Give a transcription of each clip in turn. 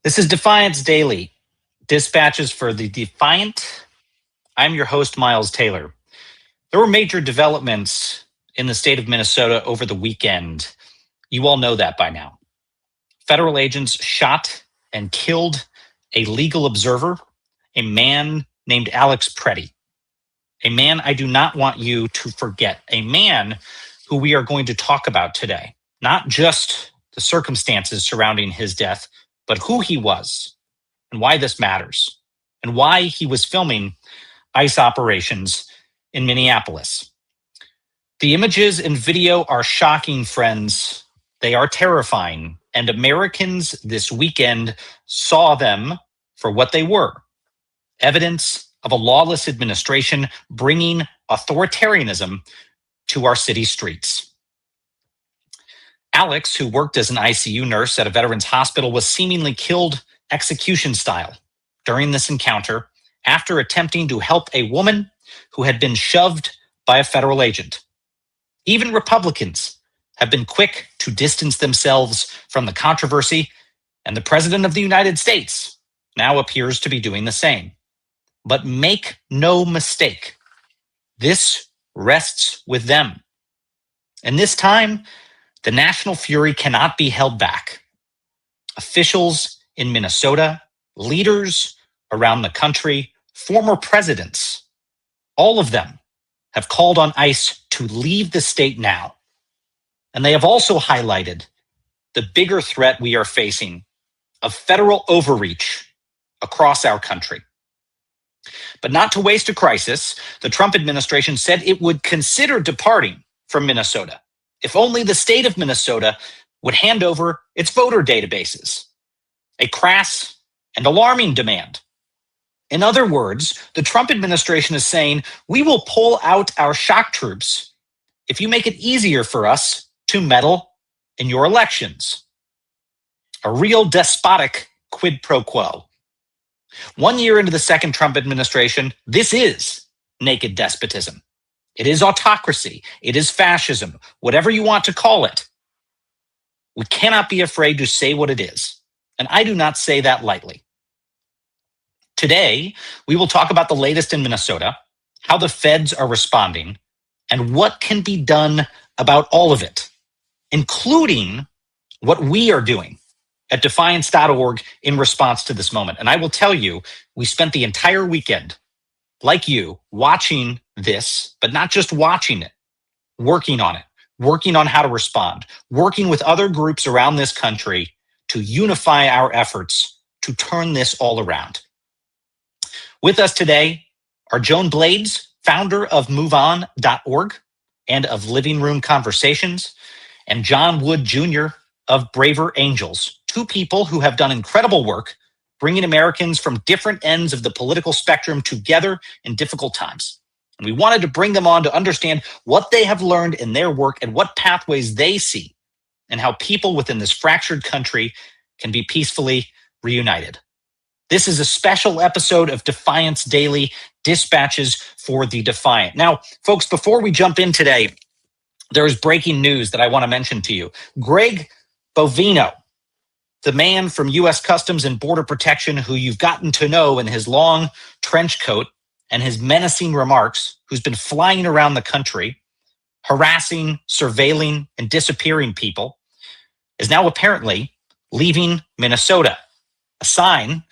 This is Defiance Daily, dispatches for the Defiant. I'm your host, Miles Taylor. There were major developments in the state of Minnesota over the weekend. You all know that by now. Federal agents shot and killed a legal observer, a man named Alex Pretti, a man I do not want you to forget, a man who we are going to talk about today, not just the circumstances surrounding his death, but who he was and why this matters and why he was filming ICE operations in Minneapolis. The images and video are shocking, friends. They are terrifying. And Americans this weekend saw them for what they were: evidence of a lawless administration bringing authoritarianism to our city streets. Alex, who worked as an ICU nurse at a veterans hospital, was seemingly killed execution style during this encounter after attempting to help a woman who had been shoved by a federal agent. Even Republicans have been quick to distance themselves from the controversy, and the President of the United States now appears to be doing the same. But make no mistake, this rests with them. And this time, the national fury cannot be held back. Officials in Minnesota, leaders around the country, former presidents, all of them have called on ICE to leave the state now. And they have also highlighted the bigger threat we are facing of federal overreach across our country. But not to waste a crisis, the Trump administration said it would consider departing from Minnesota if only the state of Minnesota would hand over its voter databases. A crass and alarming demand. In other words, the Trump administration is saying, we will pull out our shock troops if you make it easier for us to meddle in your elections. A real despotic quid pro quo. 1 year into the second Trump administration, this is naked despotism. It is autocracy. It is fascism, whatever you want to call it. We cannot be afraid to say what it is. And I do not say that lightly. Today, we will talk about the latest in Minnesota, how the feds are responding, and what can be done about all of it, including what we are doing at defiance.org in response to this moment. And I will tell you, we spent the entire weekend, like you, watching this, but not just watching it, working on it, working on how to respond, working with other groups around this country to unify our efforts to turn this all around. With us today are Joan Blades, founder of MoveOn.org and of Living Room Conversations, and John Wood Jr. of Braver Angels, two people who have done incredible work bringing Americans from different ends of the political spectrum together in difficult times. And we wanted to bring them on to understand what they have learned in their work and what pathways they see and how people within this fractured country can be peacefully reunited. This is a special episode of Defiance Daily, dispatches for the defiant. Now, folks, before we jump in today, there is breaking news that I want to mention to you. Greg Bovino, the man from U.S. Customs and Border Protection who you've gotten to know in his long trench coat and his menacing remarks, who's been flying around the country, harassing, surveilling, and disappearing people, is now apparently leaving Minnesota, a sign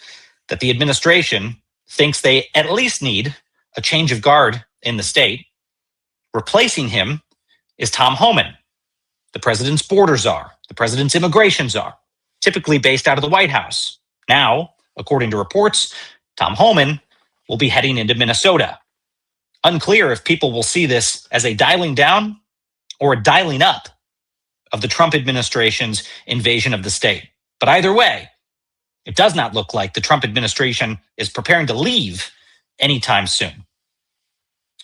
that the administration thinks they at least need a change of guard in the state. Replacing him is Tom Homan, the president's border czar, the president's immigration czar, typically based out of the White House. Now, according to reports, Tom Homan will be heading into Minnesota. Unclear if people will see this as a dialing down or a dialing up of the Trump administration's invasion of the state. But either way, it does not look like the Trump administration is preparing to leave anytime soon.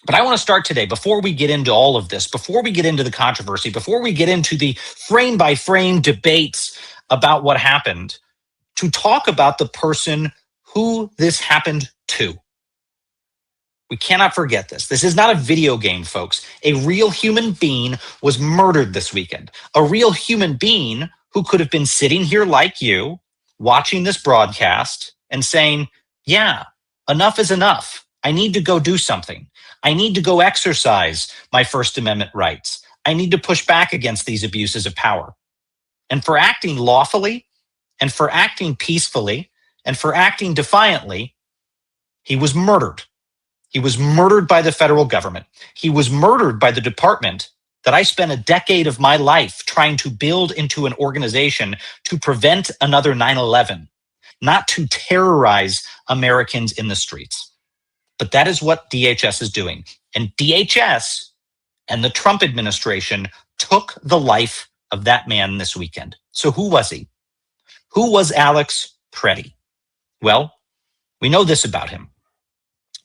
But I want to start today, before we get into all of this, before we get into the controversy, before we get into the frame-by-frame debates about what happened, to talk about the person who this happened to. We cannot forget this. This is not a video game, folks. A real human being was murdered this weekend. A real human being who could have been sitting here like you, watching this broadcast and saying, yeah, enough is enough. I need to go do something. I need to go exercise my First Amendment rights. I need to push back against these abuses of power. And for acting lawfully, and for acting peacefully, and for acting defiantly, he was murdered. He was murdered by the federal government. He was murdered by the department that I spent a decade of my life trying to build into an organization to prevent another 9/11, not to terrorize Americans in the streets. But that is what DHS is doing. And DHS and the Trump administration took the life of that man this weekend. So who was he? Who was Alex Pretti? Well, we know this about him.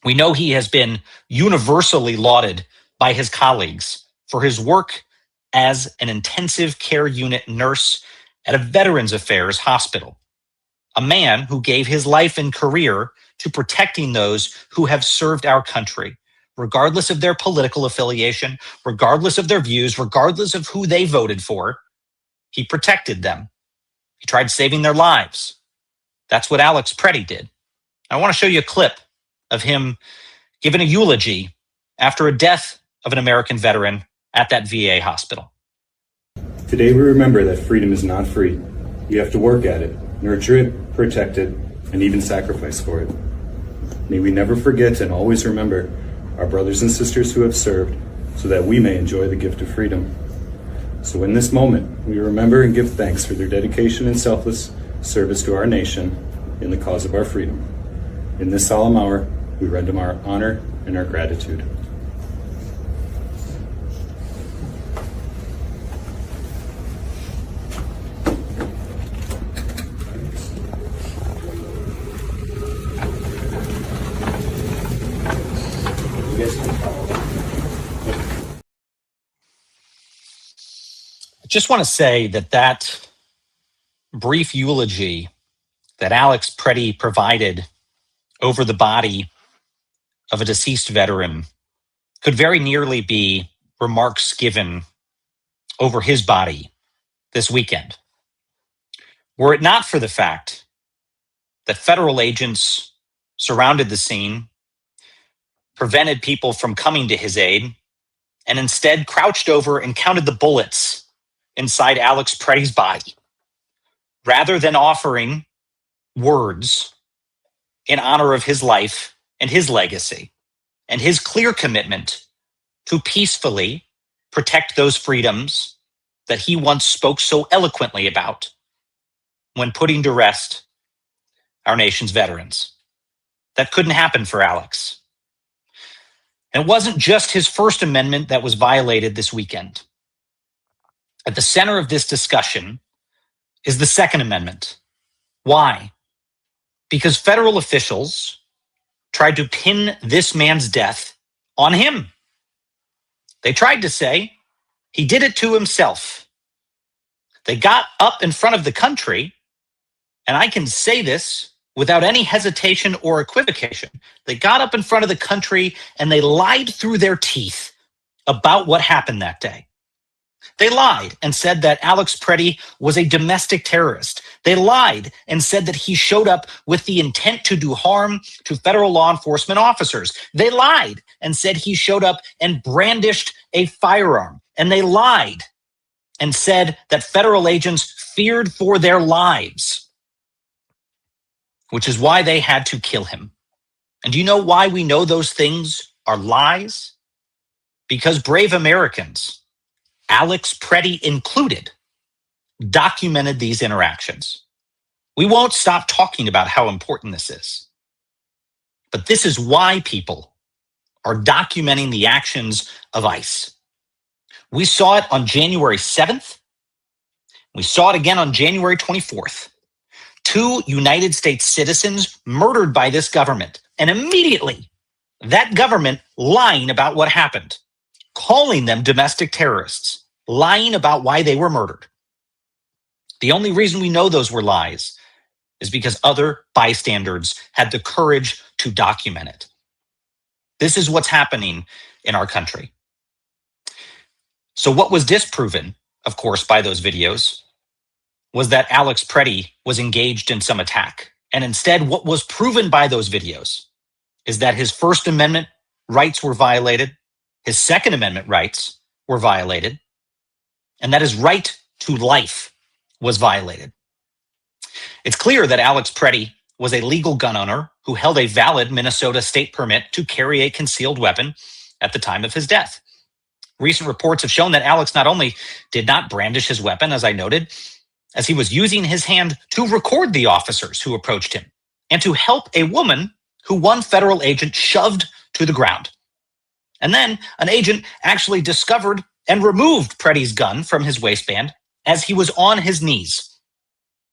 We know he has been universally lauded by his colleagues for his work as an intensive care unit nurse at a Veterans Affairs hospital. A man who gave his life and career to protecting those who have served our country, regardless of their political affiliation, regardless of their views, regardless of who they voted for. He protected them. He tried saving their lives. That's what Alex Pretti did. I want to show you a clip of him giving a eulogy after a death of an American veteran at that VA hospital. Today we remember that freedom is not free. You have to work at it, nurture it, protect it, and even sacrifice for it. May we never forget and always remember our brothers and sisters who have served so that we may enjoy the gift of freedom. So in this moment, we remember and give thanks for their dedication and selfless service to our nation in the cause of our freedom. In this solemn hour, we render them our honor and our gratitude. I just want to say that brief eulogy that Alex Pretti provided over the body of a deceased veteran could very nearly be remarks given over his body this weekend. Were it not for the fact that federal agents surrounded the scene, prevented people from coming to his aid, and instead crouched over and counted the bullets inside Alex Pretti's body, rather than offering words in honor of his life and his legacy and his clear commitment to peacefully protect those freedoms that he once spoke so eloquently about when putting to rest our nation's veterans. That couldn't happen for Alex. And it wasn't just his First Amendment that was violated this weekend. At the center of this discussion is the Second Amendment. Why? Because federal officials tried to pin this man's death on him. They tried to say he did it to himself. They got up in front of the country, and I can say this without any hesitation or equivocation. They got up in front of the country and they lied through their teeth about what happened that day. They lied and said that Alex Pretti was a domestic terrorist. They lied and said that he showed up with the intent to do harm to federal law enforcement officers. They lied and said he showed up and brandished a firearm. And they lied and said that federal agents feared for their lives, which is why they had to kill him. And do you know why we know those things are lies? Because brave Americans, Alex Pretti included, documented these interactions. We won't stop talking about how important this is. But this is why people are documenting the actions of ICE. We saw it on January 7th. We saw it again on January 24th. 2 United States citizens murdered by this government, and immediately that government lying about what happened, calling them domestic terrorists, lying about why they were murdered. The only reason we know those were lies is because other bystanders had the courage to document it. This is what's happening in our country. So what was disproven, of course, by those videos was that Alex Pretti was engaged in some attack. And instead, what was proven by those videos is that his First Amendment rights were violated, his Second Amendment rights were violated, and that his right to life was violated. It's clear that Alex Pretti was a legal gun owner who held a valid Minnesota state permit to carry a concealed weapon at the time of his death. Recent reports have shown that Alex not only did not brandish his weapon, as I noted, as he was using his hand to record the officers who approached him and to help a woman who one federal agent shoved to the ground. And then an agent actually discovered and removed Pretti's gun from his waistband as he was on his knees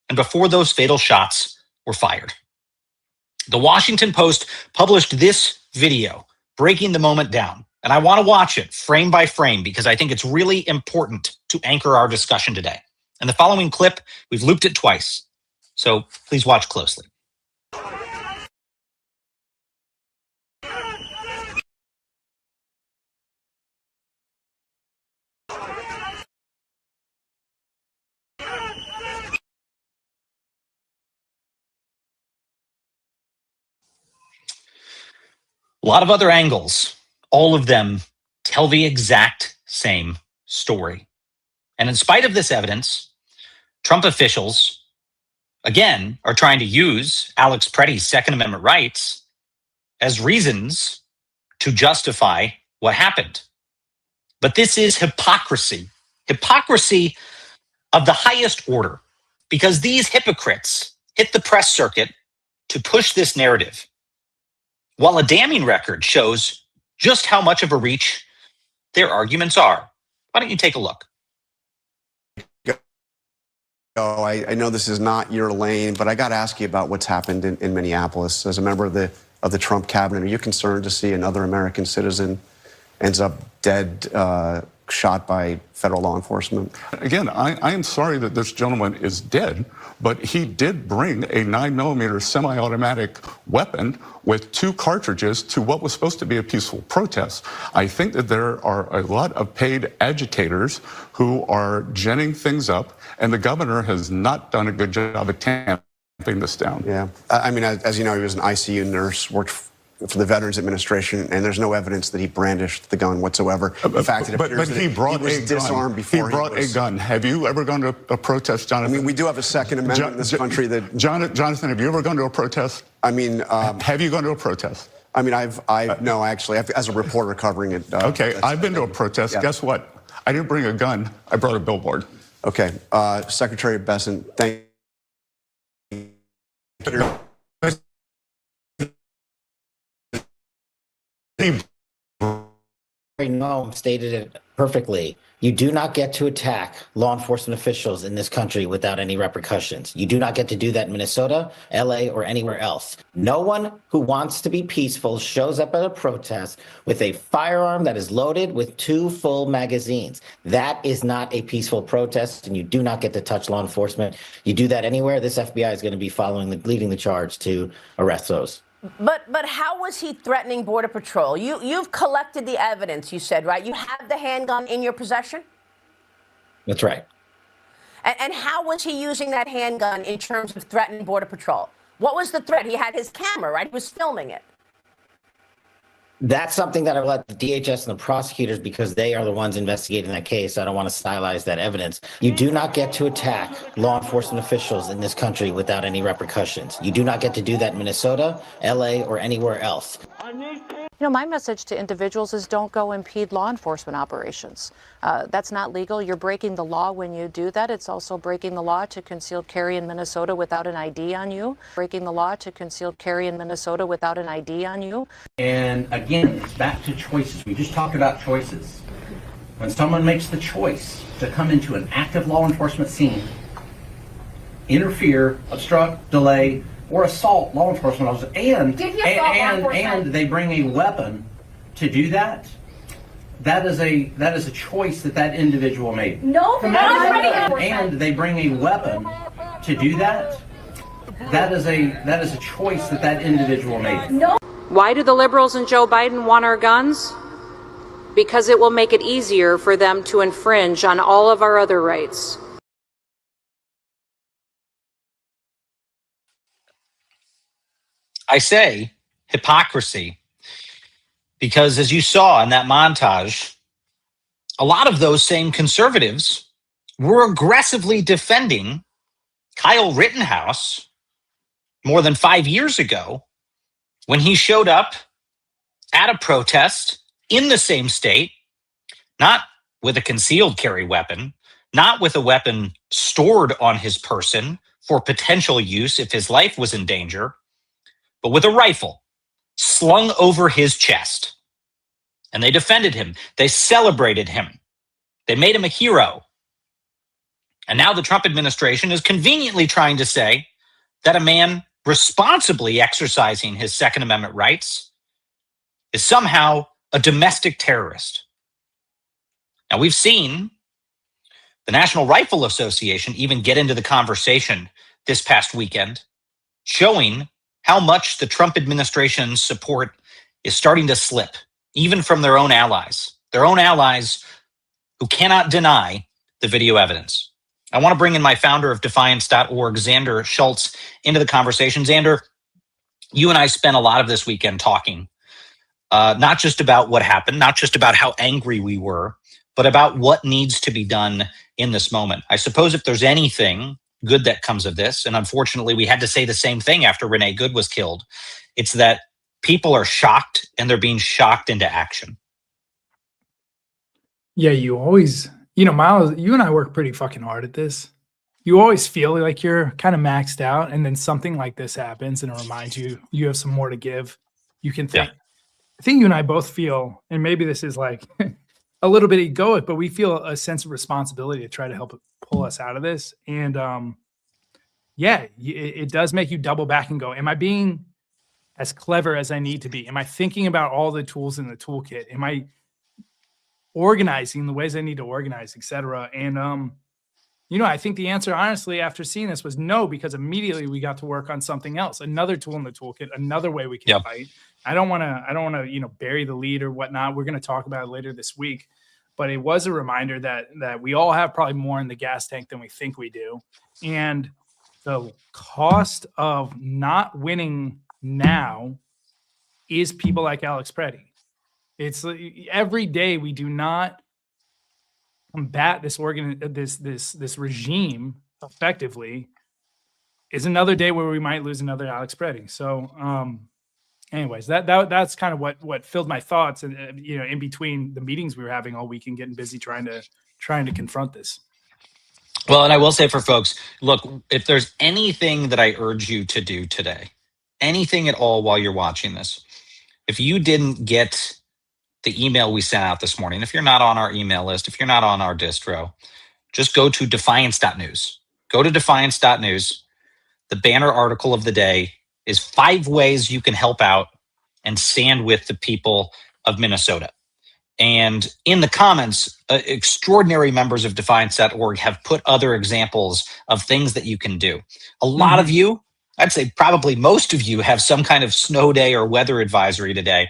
and before those fatal shots were fired. The Washington Post published this video breaking the moment down, and I want to watch it frame by frame because I think it's really important to anchor our discussion today. In the following clip, we've looped it twice, so please watch closely. A lot of other angles, all of them tell the exact same story. And in spite of this evidence, Trump officials, again, are trying to use Alex Pretti's Second Amendment rights as reasons to justify what happened. But this is hypocrisy of the highest order, because these hypocrites hit the press circuit to push this narrative, while a damning record shows just how much of a reach their arguments are. Why don't you take a look? I know this is not your lane, but I got to ask you about what's happened in Minneapolis. As a member of the Trump cabinet, are you concerned to see another American citizen ends up dead, shot by federal law enforcement? Again, I am sorry that this gentleman is dead, but he did bring a 9mm semi-automatic weapon with 2 cartridges to what was supposed to be a peaceful protest. I think that there are a lot of paid agitators who are ginning things up, and the governor has not done a good job of tamping this down. Yeah, I mean, as you know, he was an ICU nurse, worked for the Veterans Administration, and there's no evidence that he brandished the gun whatsoever. In fact, it appears that he was disarmed before he brought a gun. Have you ever gone to a protest, Jonathan? I mean, we do have a Second Amendment in this country that... Jonathan, have you ever gone to a protest? I mean... have you gone to a protest? I mean, no, actually, as a reporter covering it. Okay, I've been to a protest. Yeah. Guess what? I didn't bring a gun. I brought a billboard. Okay, Secretary Besant, thank you. Noam stated it perfectly. You do not get to attack law enforcement officials in this country without any repercussions. You do not get to do that in Minnesota, LA, or anywhere else. No one who wants to be peaceful shows up at a protest with a firearm that is loaded with 2 full magazines. That is not a peaceful protest, and you do not get to touch law enforcement. You do that anywhere, this FBI is going to be leading the charge to arrest those. But how was he threatening Border Patrol? You've collected the evidence, you said, right? You have the handgun in your possession? That's right. And how was he using that handgun in terms of threatening Border Patrol? What was the threat? He had his camera, right? He was filming it. That's something that I let the DHS and the prosecutors, because they are the ones investigating that case. I don't want to stylize that evidence. You do not get to attack law enforcement officials in this country without any repercussions. You do not get to do that in Minnesota, LA, or anywhere else. You know, my message to individuals is don't go impede law enforcement operations. That's not legal. You're breaking the law when you do that. It's also breaking the law to concealed carry in Minnesota without an ID on you. Breaking the law to concealed carry in Minnesota without an ID on you. And again, it's back to choices. We just talked about choices. When someone makes the choice to come into an active law enforcement scene, interfere, obstruct, delay, or assault law enforcement officers, and they bring a weapon to do that, that is a choice that individual made. No, and they bring a weapon to do that, that is a choice that individual made. No. Why do the liberals and Joe Biden want our guns? Because it will make it easier for them to infringe on all of our other rights. I say hypocrisy because, as you saw in that montage, a lot of those same conservatives were aggressively defending Kyle Rittenhouse more than 5 years ago when he showed up at a protest in the same state, not with a concealed carry weapon, not with a weapon stored on his person for potential use if his life was in danger, but with a rifle slung over his chest. And they defended him. They celebrated him. They made him a hero. And now the Trump administration is conveniently trying to say that a man responsibly exercising his Second Amendment rights is somehow a domestic terrorist. Now, we've seen the National Rifle Association even get into the conversation this past weekend, showing how much the Trump administration's support is starting to slip, even from their own allies who cannot deny the video evidence. I want to bring in my founder of defiance.org, Xander Schultz, into the conversation. Xander, you and I spent a lot of this weekend talking, not just about what happened, not just about how angry we were, but about what needs to be done in this moment. I suppose if there's anything good that comes of this, and unfortunately we had to say the same thing after Renee Good was killed, it's that people are shocked and they're being shocked into action. Yeah, you always, Miles, you and I work pretty fucking hard at this. You always feel like you're kind of maxed out, and then something like this happens and it reminds you you have some more to give. You can think. Yeah. I think you and I both feel, and maybe this is like a little bit egoic, but we feel a sense of responsibility to try to help pull us out of this. And it does make you double back and go, am I being as clever as I need to be? Am I thinking about all the tools in the toolkit? Am I organizing the ways I need to organize, et cetera? And, I think the answer, honestly, after seeing this was no, because immediately we got to work on something else, another tool in the toolkit, another way we can fight. I don't want to, bury the lead or whatnot. We're going to talk about it later this week, but it was a reminder that we all have probably more in the gas tank than we think we do. And the cost of not winning now is people like Alex Pretti. It's every day we do not combat this this regime effectively is another day where we might lose another Alex Pretti. So, anyways, that's kind of what filled my thoughts, and in between the meetings we were having all week and getting busy trying to confront this. Well, and I will say for folks, look, if there's anything that I urge you to do today, anything at all while you're watching this, if you didn't get the email we sent out this morning, if you're not on our email list, if you're not on our distro, just go to defiance.news. Go to defiance.news. The banner article of the day is 5 ways you can help out and stand with the people of Minnesota. And in the comments, extraordinary members of defiance.org have put other examples of things that you can do. A lot of you, I'd say probably most of you, have some kind of snow day or weather advisory today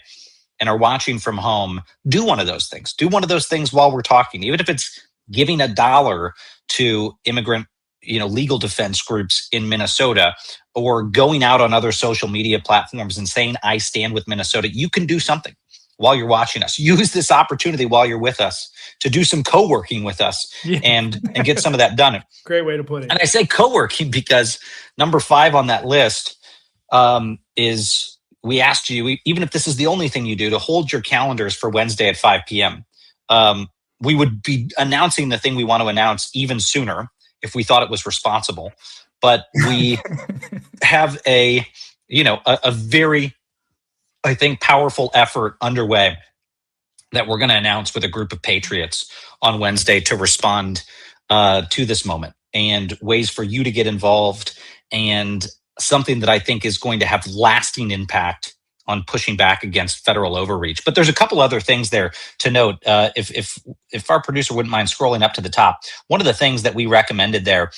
and are watching from home. Do one of those things. Do one of those things while we're talking, even if it's giving $1 to immigrant, legal defense groups in Minnesota, or going out on other social media platforms and saying, I stand with Minnesota. You can do something while you're watching us. Use this opportunity while you're with us to do some co-working with us and get some of that done. Great way to put it. And I say co-working because number 5 on that list is, we asked you, even if this is the only thing you do, to hold your calendars for Wednesday at 5 p.m. We would be announcing the thing we want to announce even sooner if we thought it was responsible. But we have a very, I think, powerful effort underway that we're going to announce with a group of patriots on Wednesday to respond to this moment, and ways for you to get involved, and something that I think is going to have lasting impact on pushing back against federal overreach. But there's a couple other things there to note. If our producer wouldn't mind scrolling up to the top, one of the things that we recommended there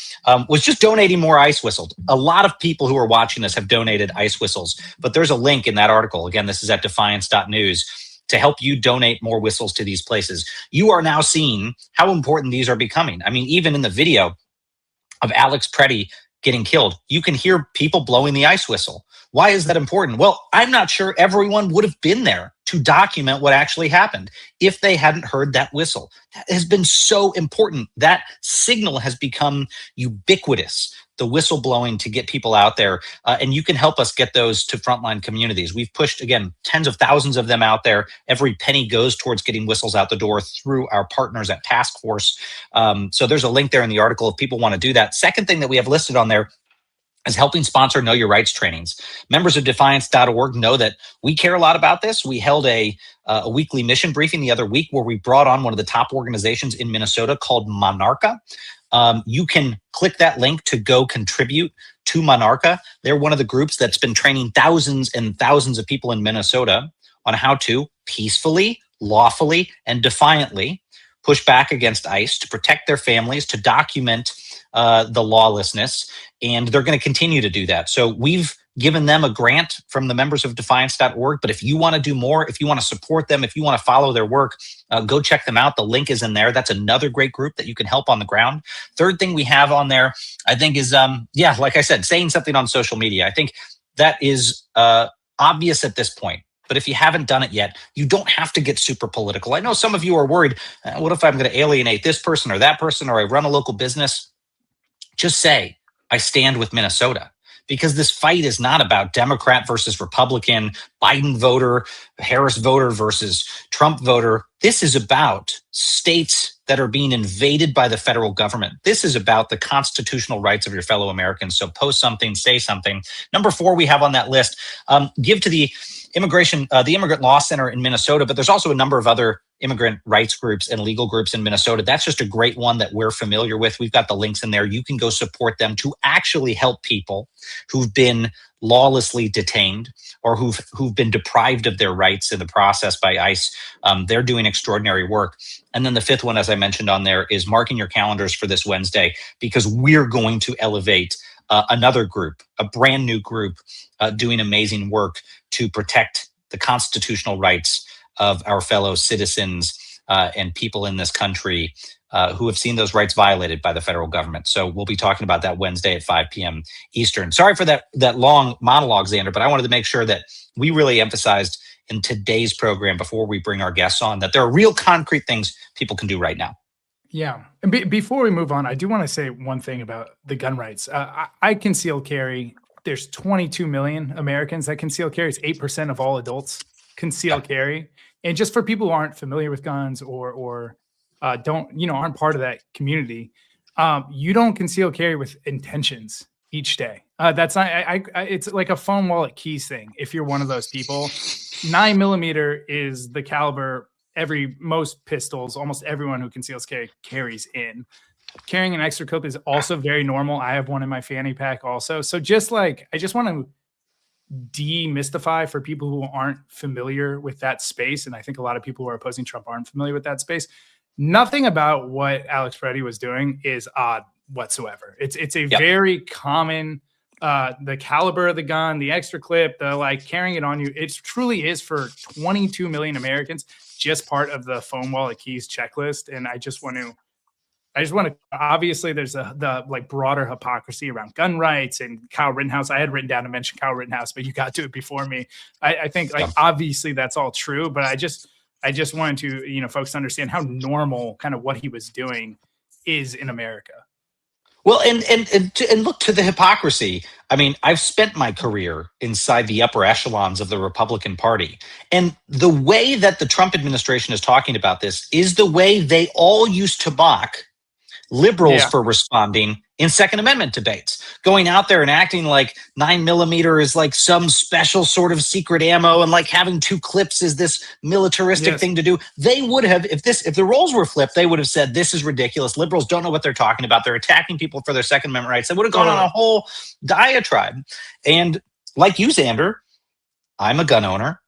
was just donating more ice whistles. A lot of people who are watching this have donated ice whistles, but there's a link in that article. Again, this is at defiance.news to help you donate more whistles to these places. You are now seeing how important these are becoming. I mean, even in the video of Alex Pretti getting killed. You can hear people blowing the ice whistle. Why is that important? Well, I'm not sure everyone would have been there to document what actually happened if they hadn't heard that whistle. That has been so important. That signal has become ubiquitous, the whistle blowing to get people out there. And you can help us get those to frontline communities. We've pushed, again, tens of thousands of them out there. Every penny goes towards getting whistles out the door through our partners at Task Force. So there's a link there in the article if people want to do that. Second thing that we have listed on there is helping sponsor Know Your Rights trainings. Members of defiance.org know that we care a lot about this. We held a weekly mission briefing the other week where we brought on one of the top organizations in Minnesota called Monarca. You can click that link to go contribute to Monarca. They're one of the groups that's been training thousands and thousands of people in Minnesota on how to peacefully, lawfully, and defiantly push back against ICE, to protect their families, to document the lawlessness, and they're going to continue to do that. So we've given them a grant from the members of defiance.org, but if you want to do more, if you want to support them, if you want to follow their work, go check them out. The link is in there. That's another great group that you can help on the ground. Third thing we have on there, I think, is, like I said, saying something on social media. I think that is obvious at this point. But if you haven't done it yet, you don't have to get super political. I know some of you are worried, what if I'm going to alienate this person or that person, or I run a local business? Just say, I stand with Minnesota. Because this fight is not about Democrat versus Republican, Biden voter, Harris voter versus Trump voter. This is about states that are being invaded by the federal government. This is about the constitutional rights of your fellow Americans. So post something, say something. Number 4 we have on that list, give to the Immigrant Law Center in Minnesota, but there's also a number of other immigrant rights groups and legal groups in Minnesota. That's just a great one that we're familiar with. We've got the links in there. You can go support them to actually help people who've been lawlessly detained or who've been deprived of their rights in the process by ICE. They're doing extraordinary work. And then the 5th one, as I mentioned on there, is marking your calendars for this Wednesday, because we're going to elevate another group, a brand new group, doing amazing work to protect the constitutional rights of our fellow citizens and people in this country who have seen those rights violated by the federal government. So we'll be talking about that Wednesday at 5 p.m. Eastern. Sorry for that long monologue, Xander, but I wanted to make sure that we really emphasized in today's program, before we bring our guests on, that there are real concrete things people can do right now. Yeah. And before we move on, I do want to say one thing about the gun rights. I conceal carry. There's 22 million Americans that conceal carry. It's 8% of all adults conceal carry. And just for people who aren't familiar with guns or aren't part of that community, you don't conceal carry with intentions each day. That's not. It's like a phone wallet keys thing. If you're one of those people, 9mm is the caliber most pistols, almost everyone who conceals carry carries in. Carrying an extra clip is also very normal. I have one in my fanny pack also. So I just want to demystify for people who aren't familiar with that space. And I think a lot of people who are opposing Trump aren't familiar with that space. Nothing about what Alex Pretti was doing is odd whatsoever. It's a very common, the caliber of the gun, the extra clip, the carrying it on you. It truly is for 22 million Americans, just part of the phone wallet keys checklist. And I just want to, obviously there's the broader hypocrisy around gun rights and Kyle Rittenhouse. I had written down to mention Kyle Rittenhouse, but you got to it before me. I think obviously that's all true, but I just wanted to, folks understand how normal kind of what he was doing is in America. Well, and look to the hypocrisy. I mean, I've spent my career inside the upper echelons of the Republican Party. And the way that the Trump administration is talking about this is the way they all used to mock liberals for responding in Second Amendment debates, going out there and acting like 9mm is like some special sort of secret ammo, and like having 2 clips is this militaristic thing to do. They would have, if the roles were flipped, they would have said, this is ridiculous. Liberals don't know what they're talking about. They're attacking people for their Second Amendment rights. They would have gone on a whole diatribe. And like you, Xander, I'm a gun owner.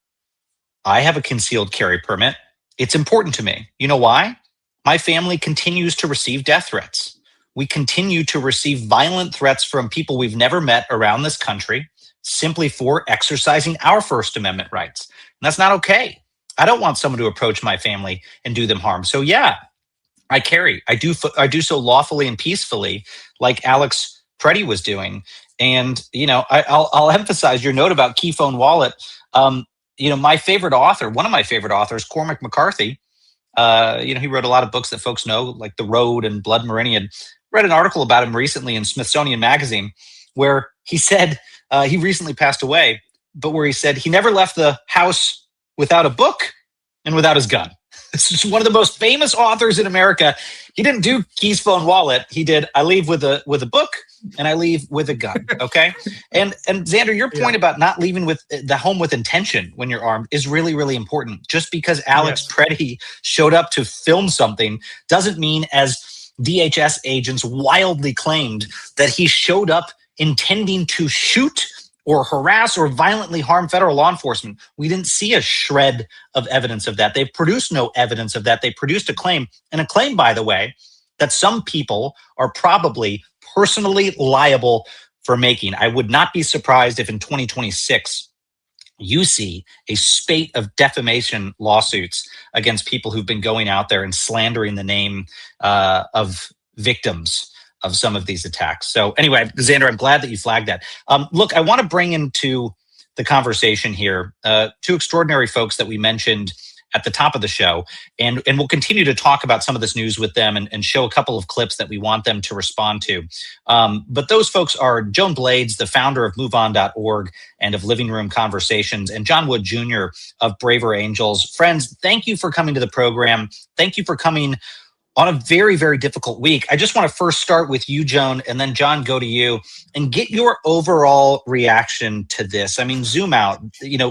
I have a concealed carry permit. It's important to me. You know why? My family continues to receive death threats. We continue to receive violent threats from people we've never met around this country simply for exercising our First Amendment rights. And that's not okay. I don't want someone to approach my family and do them harm. So I carry. I do so lawfully and peacefully, like Alex Pretti was doing. And, I'll emphasize your note about key phone wallet. My favorite author, one of my favorite authors, Cormac McCarthy, he wrote a lot of books that folks know, like The Road and Blood Meridian. Read an article about him recently in Smithsonian Magazine where he said he recently passed away, but where he said he never left the house without a book and without his gun. This is one of the most famous authors in America. He didn't do Keys Phone Wallet. He did I leave with a book and I leave with a gun. Okay. And Xander, your point about not leaving with the home with intention when you're armed is really, really important. Just because Alex Pretti showed up to film something doesn't mean, as DHS agents wildly claimed, that he showed up intending to shoot or harass or violently harm federal law enforcement. We didn't see a shred of evidence of that. They've produced no evidence of that. They produced a claim, and a claim, by the way, that some people are probably personally liable for making. I would not be surprised if in 2026 you see a spate of defamation lawsuits against people who've been going out there and slandering the name of victims of some of these attacks. So anyway, Xander, I'm glad that you flagged that. Look, I want to bring into the conversation here two extraordinary folks that we mentioned at the top of the show, and we'll continue to talk about some of this news with them and show a couple of clips that we want them to respond to. But those folks are Joan Blades, the founder of MoveOn.org and of Living Room Conversations, and John Wood Jr. of Braver Angels. Friends, thank you for coming to the program. Thank you for coming on a very, very difficult week. I just want to first start with you, Joan, and then John, go to you and get your overall reaction to this. I mean, zoom out.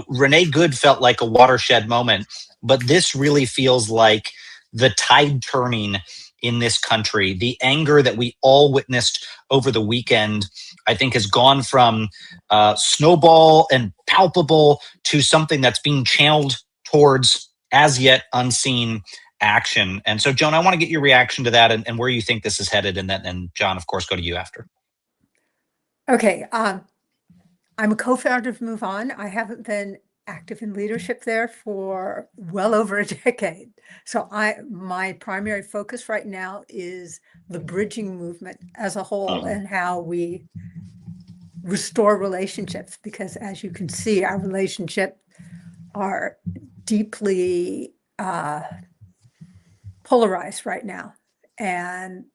Renee Good felt like a watershed moment, but this really feels like the tide turning in this country. The anger that we all witnessed over the weekend, I think, has gone from snowball and palpable to something that's being channeled towards as yet unseen action. And so, Joan, I want to get your reaction to that and where you think this is headed. And John, of course, go to you after. Okay. I'm a co-founder of Move On. I haven't been active in leadership there for well over a decade. So my primary focus right now is the bridging movement as a whole and how we restore relationships, because as you can see, our relationships are deeply polarized right now, and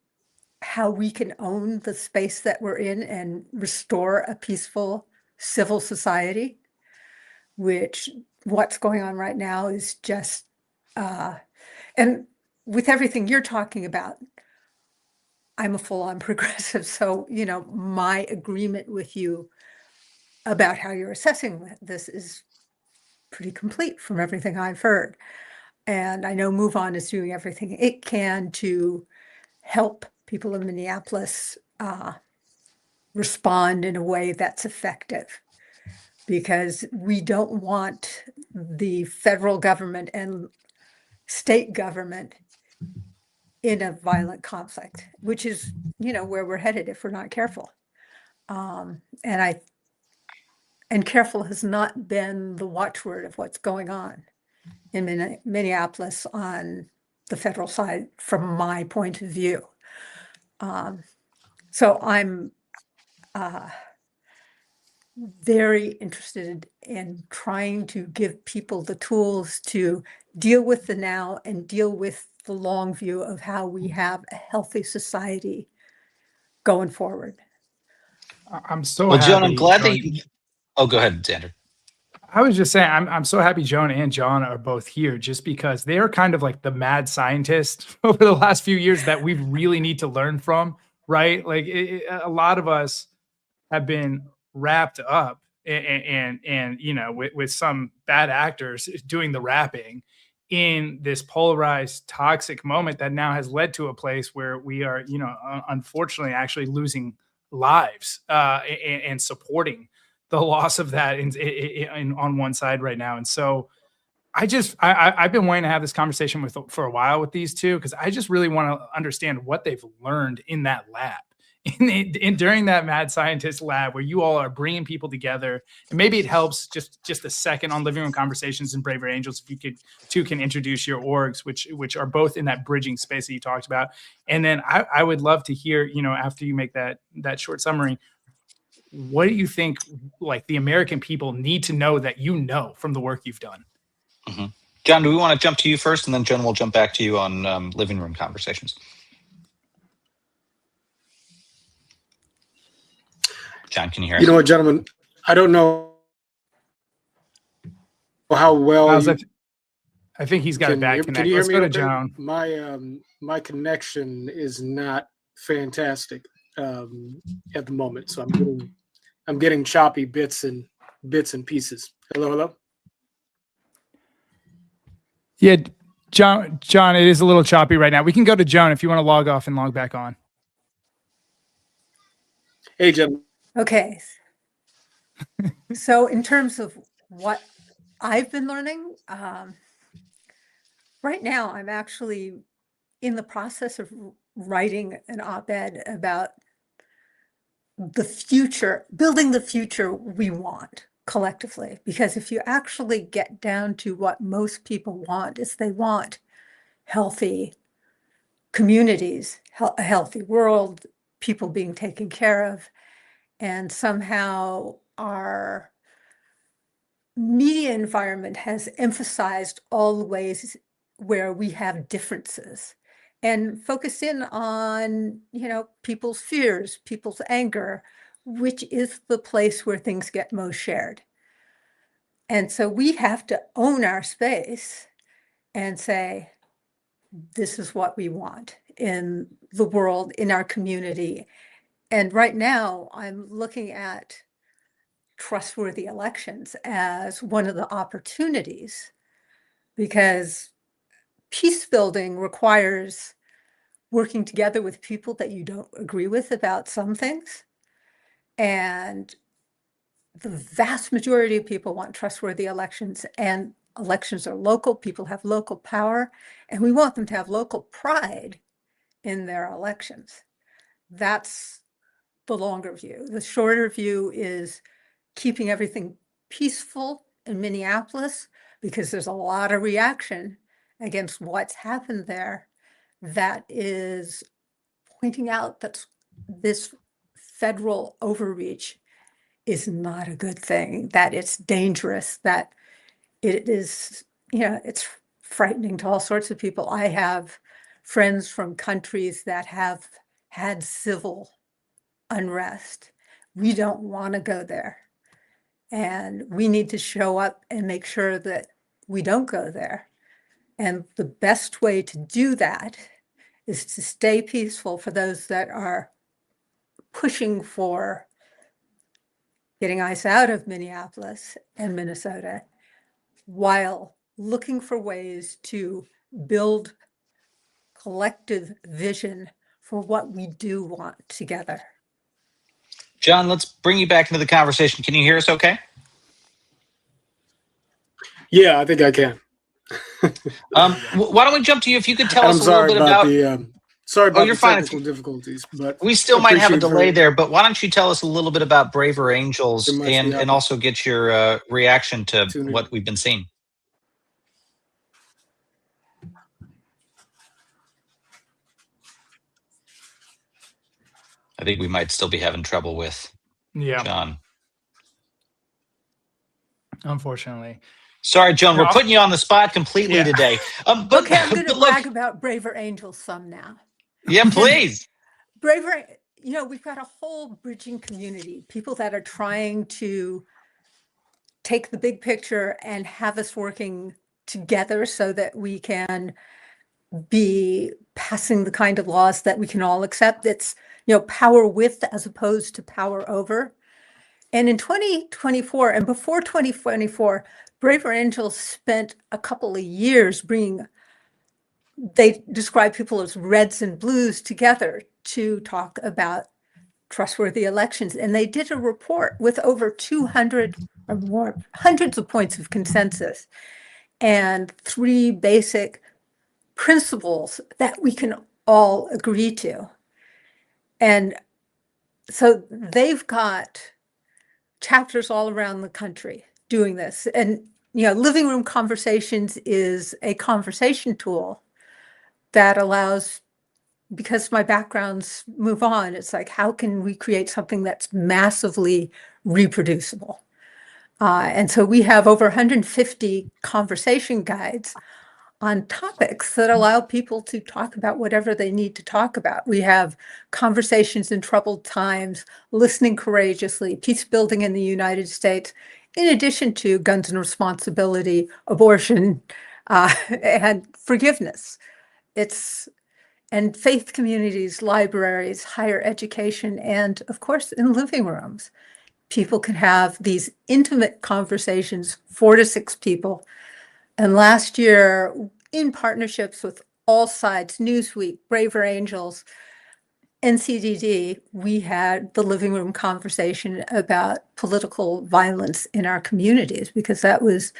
how we can own the space that we're in and restore a peaceful civil society, which what's going on right now is just, and with everything you're talking about, I'm a full-on progressive. So, my agreement with you about how you're assessing this is pretty complete from everything I've heard. And I know Move On is doing everything it can to help people in Minneapolis respond in a way that's effective, because we don't want the federal government and state government in a violent conflict, which is, where we're headed if we're not careful. And careful has not been the watchword of what's going on in Minneapolis on the federal side, from my point of view. So I'm very interested in trying to give people the tools to deal with the now and deal with the long view of how we have a healthy society going forward. I'm so well, happy. Joan, I'm glad that you. Oh, go ahead, Xander. I was just saying, I'm so happy Joan and John are both here, just because they are kind of like the mad scientists over the last few years that we really need to learn from, right? Like a lot of us have been wrapped up and with some bad actors doing the wrapping in this polarized, toxic moment that now has led to a place where we are, unfortunately actually losing lives and supporting the loss of that in on one side right now. And so I've been wanting to have this conversation for a while with these two, because I just really want to understand what they've learned in that lab during that mad scientist lab where you all are bringing people together, and maybe it helps just a second on Living Room Conversations and Braver Angels if you can introduce your orgs, which are both in that bridging space that you talked about. And then I would love to hear, after you make that short summary, what do you think like the American people need to know that from the work you've done? Mm-hmm. John, do we want to jump to you first, and then Jen will jump back to you on Living Room Conversations? John, can you hear us? You know what, gentlemen? I don't know how well I think he's got a bad connection. Can you hear Let's me? go to Okay? Joan. My connection is not fantastic at the moment, so I'm getting choppy bits and pieces. Hello. Yeah, John, it is a little choppy right now. We can go to Joan if you want to log off and log back on. Hey, gentlemen. Okay. So in terms of what I've been learning, right now I'm actually in the process of writing an op-ed about the future, building the future we want collectively. Because if you actually get down to what most people want, is they want healthy communities, a healthy world, people being taken care of, and somehow our media environment has emphasized all the ways where we have differences and focus in on, people's fears, people's anger, which is the place where things get most shared. And so we have to own our space and say, this is what we want in the world, in our community. And right now I'm looking at trustworthy elections as one of the opportunities, because peace building requires working together with people that you don't agree with about some things. And the vast majority of people want trustworthy elections, and elections are local. People have local power, and we want them to have local pride in their elections. That's the longer view. The shorter view is keeping everything peaceful in Minneapolis, because there's a lot of reaction against what's happened there that is pointing out that this federal overreach is not a good thing, that it's dangerous, that it is, it's frightening to all sorts of people. I have friends from countries that have had civil unrest. We don't want to go there. And we need to show up and make sure that we don't go there. And the best way to do that is to stay peaceful for those that are pushing for getting ICE out of Minneapolis and Minnesota, while looking for ways to build collective vision for what we do want together. John, let's bring you back into the conversation. Can you hear us okay? Yeah, I think I can. Why don't we jump to you? If you could tell us a little bit about... Sorry about you're the fine. technical difficulties, but we still might have a delay there, but why don't you tell us a little bit about Braver Angels and also get your reaction to what we've been seeing? I think we might still be having trouble with John. Unfortunately. Sorry, Joan, we're putting you on the spot completely today. Okay, I'm going to brag about Braver Angels some now. Yeah, please. Braver, we've got a whole bridging community, people that are trying to take the big picture and have us working together so that we can be passing the kind of laws that we can all accept. It's, power with as opposed to power over. And in 2024 and before 2024, Braver Angels spent a couple of years they describe people as reds and blues together to talk about trustworthy elections. And they did a report with over 200 or more, hundreds of points of consensus and 3 basic principles that we can all agree to. And So they've got chapters all around the country doing this. And, living room conversations is a conversation tool that allows, because my backgrounds move on, it's like, how can we create something that's massively reproducible? And so we have over 150 conversation guides on topics that allow people to talk about whatever they need to talk about. We have conversations in troubled times, listening courageously, peace building in the United States, in addition to guns and responsibility, abortion, and forgiveness. And faith communities, libraries, higher education, and of course, in living rooms. People can have these intimate conversations, 4 to 6 people. And last year, in partnerships with All Sides, Newsweek, Braver Angels, NCDD, we had the living room conversation about political violence in our communities, because that was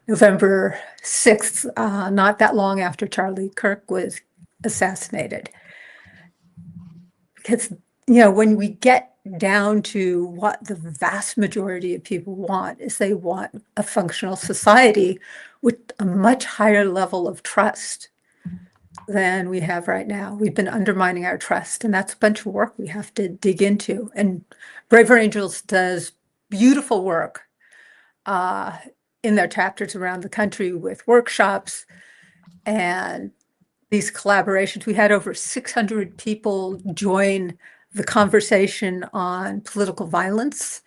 November 6th, not that long after Charlie Kirk was assassinated. Because, when we get down to what the vast majority of people want, is they want a functional society with a much higher level of trust than we have right now. We've been undermining our trust, and that's a bunch of work we have to dig into. And Braver Angels does beautiful work in their chapters around the country with workshops and these collaborations. We had over 600 people join the conversation on political violence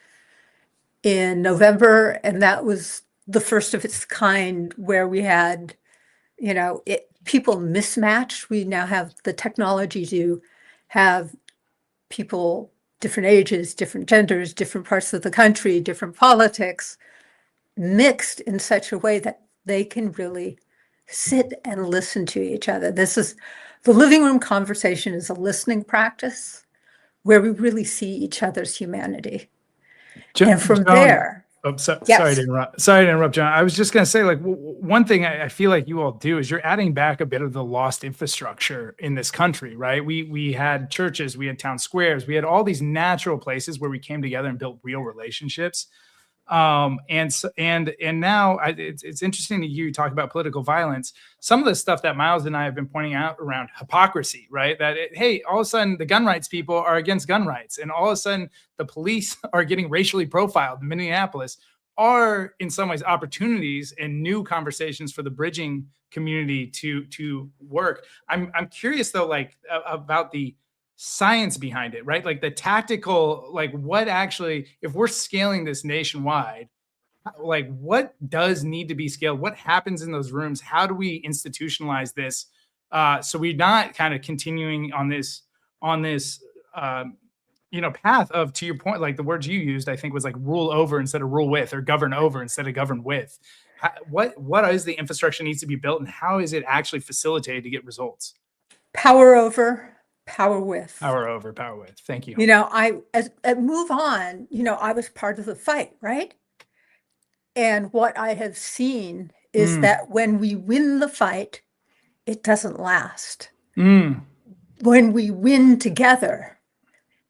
in November, and that was the first of its kind, where we had, people mismatched. We now have the technology to have people, different ages, different genders, different parts of the country, different politics, mixed in such a way that they can really sit and listen to each other. The living room conversation is a listening practice where we really see each other's humanity. And from there, sorry to interrupt, John. I was just going to say, one thing I feel like you all do is you're adding back a bit of the lost infrastructure in this country, right? We had churches, we had town squares, we had all these natural places where we came together and built real relationships. And now it's interesting to hear you talk about political violence. Some of the stuff that Miles and I have been pointing out around hypocrisy, right? That hey, all of a sudden the gun rights people are against gun rights, and all of a sudden the police are getting racially profiled in Minneapolis, are in some ways opportunities and new conversations for the bridging community to work. I'm curious though, about the science behind it, right? Like the tactical, what actually, if we're scaling this nationwide, what does need to be scaled? What happens in those rooms? How do we institutionalize this so we're not kind of continuing on this path of, to your point, like the words you used, I think was rule over instead of rule with, or govern over instead of govern with. What is the infrastructure needs to be built, and how is it actually facilitated to get results? Power over, power with. Power over, power with. Thank you. As move on, I was part of the fight, right? And what I have seen is that when we win the fight, it doesn't last. When we win together,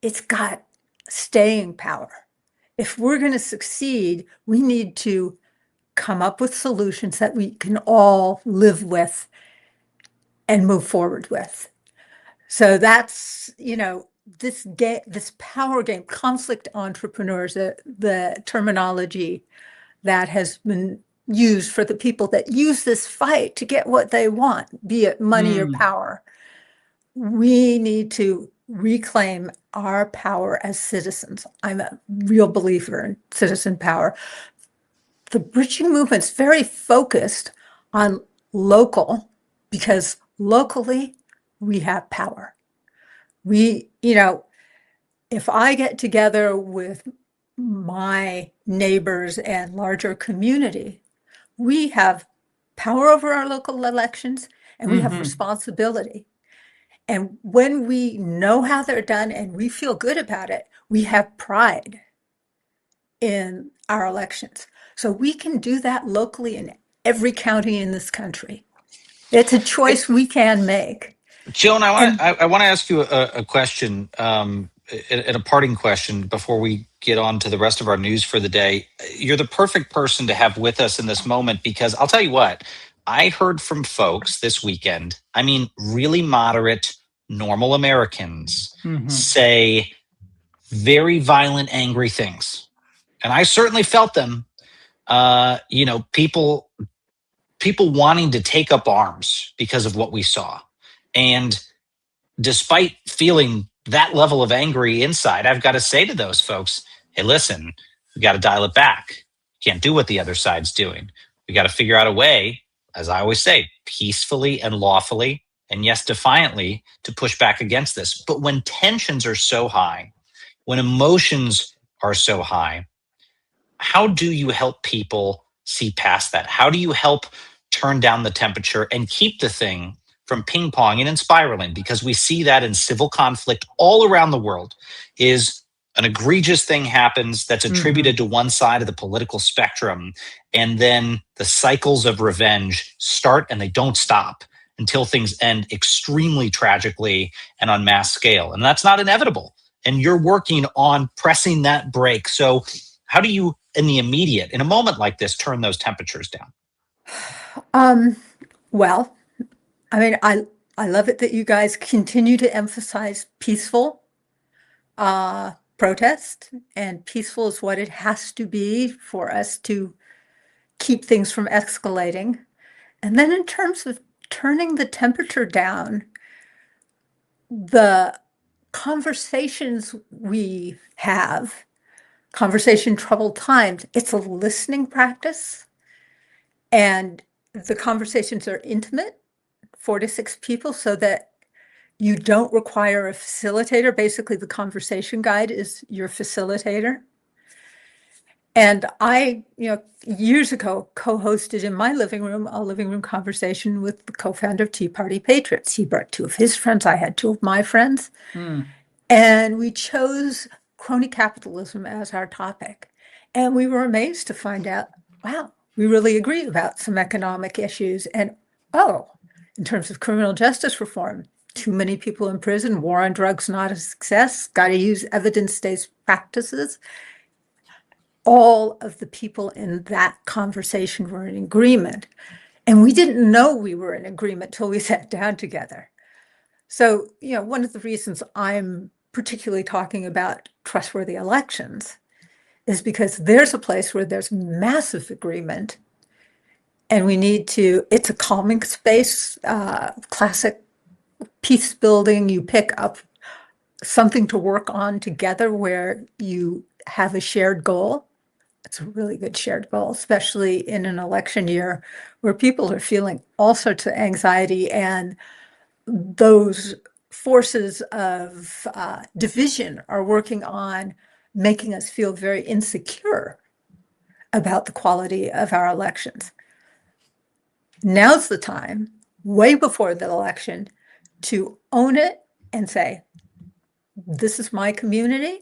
it's got staying power. If we're going to succeed, we need to come up with solutions that we can all live with and move forward with. So that's, this power game, conflict entrepreneurs, the terminology that has been used for the people that use this fight to get what they want, be it money or power. We need to reclaim our power as citizens. I'm a real believer in citizen power. The bridging movement's very focused on local, because locally we have power. If I get together with my neighbors and larger community, we have power over our local elections, and we have responsibility. And when we know how they're done and we feel good about it, we have pride in our elections. So we can do that locally in every county in this country. It's a choice we can make. Joan, I want to ask you a question. in a parting question before we get on to the rest of our news for the day. You're the perfect person to have with us in this moment, because I'll tell you what, I heard from folks this weekend, I mean, really moderate, normal Americans say very violent, angry things. And I certainly felt them. People wanting to take up arms because of what we saw. And despite feeling that level of angry inside, I've got to say to those folks, hey, listen, we got to dial it back. Can't do what the other side's doing. We got to figure out a way, as I always say, peacefully and lawfully, and yes, defiantly, to push back against this. But when tensions are so high, when emotions are so high, how do you help people see past that? How do you help turn down the temperature and keep the thing from ping-ponging and spiraling? Because we see that in civil conflict all around the world. Is an egregious thing happens that's attributed to one side of the political spectrum, and then the cycles of revenge start and they don't stop until things end extremely tragically and on mass scale. And that's not inevitable. And you're working on pressing that brake. So how do you, in the immediate, in a moment like this, turn those temperatures down? Well, I mean, I love it that you guys continue to emphasize peaceful protest, and peaceful is what it has to be for us to keep things from escalating. And then in terms of turning the temperature down, the conversations we have, conversation troubled times, it's a listening practice. And the conversations are intimate, 4 to 6 people, so that you don't require a facilitator. Basically, the conversation guide is your facilitator. And I, years ago, co-hosted in my living room, a living room conversation with the co-founder of Tea Party Patriots. He brought 2 of his friends. I had 2 of my friends. And we chose crony capitalism as our topic. And we were amazed to find out, wow, we really agree about some economic issues. And, in terms of criminal justice reform, too many people in prison, war on drugs not a success, got to use evidence-based practices. All of the people in that conversation were in agreement. And we didn't know we were in agreement till we sat down together. So, one of the reasons I'm particularly talking about trustworthy elections is because there's a place where there's massive agreement, and we need to, it's a calming space, classic peace building. You pick up something to work on together where you have a shared goal. It's a really good shared goal, especially in an election year where people are feeling all sorts of anxiety, and those forces of division are working on making us feel very insecure about the quality of our elections. Now's the time, way before the election, to own it and say, this is my community.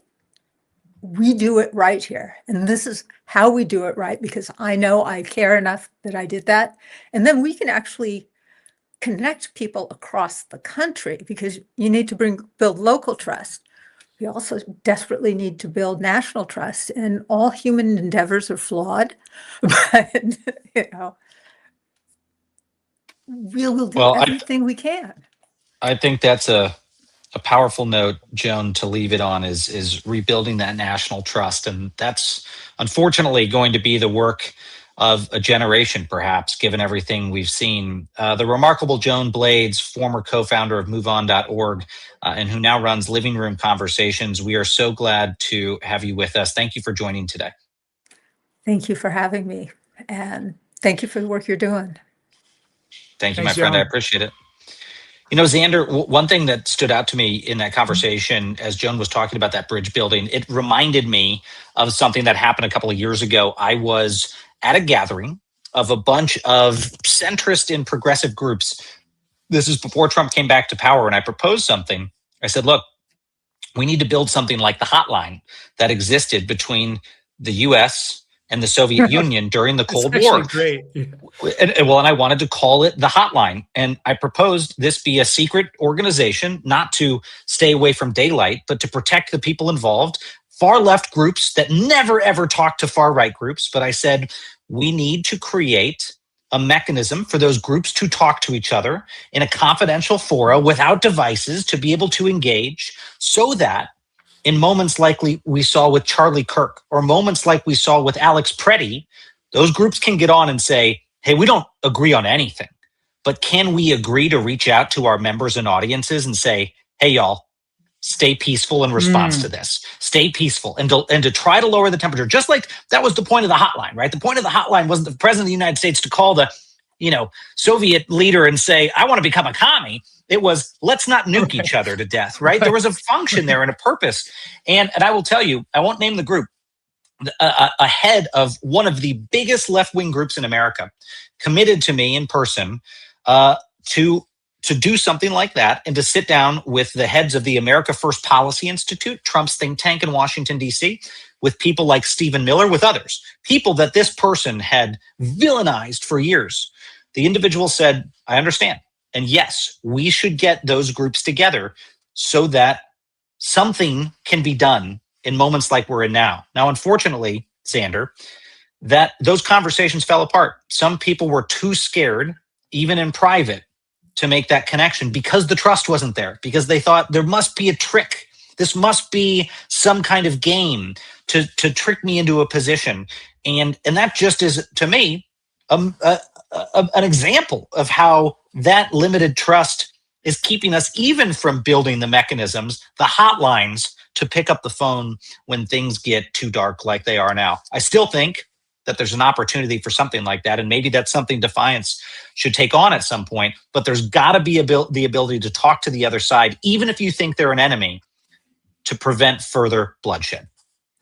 We do it right here. And this is how we do it right, because I know I care enough that I did that. And then we can actually connect people across the country, because you need to build local trust. We also desperately need to build national trust, and all human endeavors are flawed, but we will do everything we can. I think that's a powerful note, Joan, to leave it on, is rebuilding that national trust. And that's unfortunately going to be the work of a generation, perhaps, given everything we've seen. The remarkable Joan Blades, former co-founder of MoveOn.org, and who now runs Living Room Conversations. We are so glad to have you with us. Thank you for joining today. Thank you for having me. And thank you for the work you're doing. Thank you, my friend. I appreciate it. Xander, one thing that stood out to me in that conversation, as Joan was talking about that bridge building, it reminded me of something that happened a couple of years ago. I was at a gathering of a bunch of centrist and progressive groups. This is before Trump came back to power, and I proposed something. I said, look, we need to build something like the hotline that existed between the U.S. and the Soviet Union during the Cold War. Great. And I wanted to call it the hotline. And I proposed this be a secret organization, not to stay away from daylight, but to protect the people involved, far left groups that never, ever talk to far right groups. But I said, we need to create a mechanism for those groups to talk to each other in a confidential fora without devices to be able to engage, so that in moments like we saw with Charlie Kirk, or moments like we saw with Alex Pretti, those groups can get on and say, hey, we don't agree on anything, but can we agree to reach out to our members and audiences and say, hey, y'all, stay peaceful in response to this. Stay peaceful and to try to lower the temperature. Just like that was the point of the hotline, right? The point of the hotline wasn't the president of the United States to call the Soviet leader and say, I want to become a commie. It was, let's not nuke each other to death, right? There was a function there and a purpose. And I will tell you, I won't name the group, a head of one of the biggest left-wing groups in America committed to me in person to do something like that, and to sit down with the heads of the America First Policy Institute, Trump's think tank in Washington, D.C., with people like Stephen Miller, with others, people that this person had villainized for years. The individual said, I understand. And yes, we should get those groups together so that something can be done in moments like we're in now. Now, unfortunately, Xander, that those conversations fell apart. Some people were too scared, even in private, to make that connection because the trust wasn't there, because they thought there must be a trick. This must be some kind of game to trick me into a position. And that just is, to me, an example of how that limited trust is keeping us even from building the mechanisms, the hotlines, to pick up the phone when things get too dark like they are now. I still think that there's an opportunity for something like that, and maybe that's something Defiance should take on at some point, but there's got to be the ability to talk to the other side, even if you think they're an enemy, to prevent further bloodshed.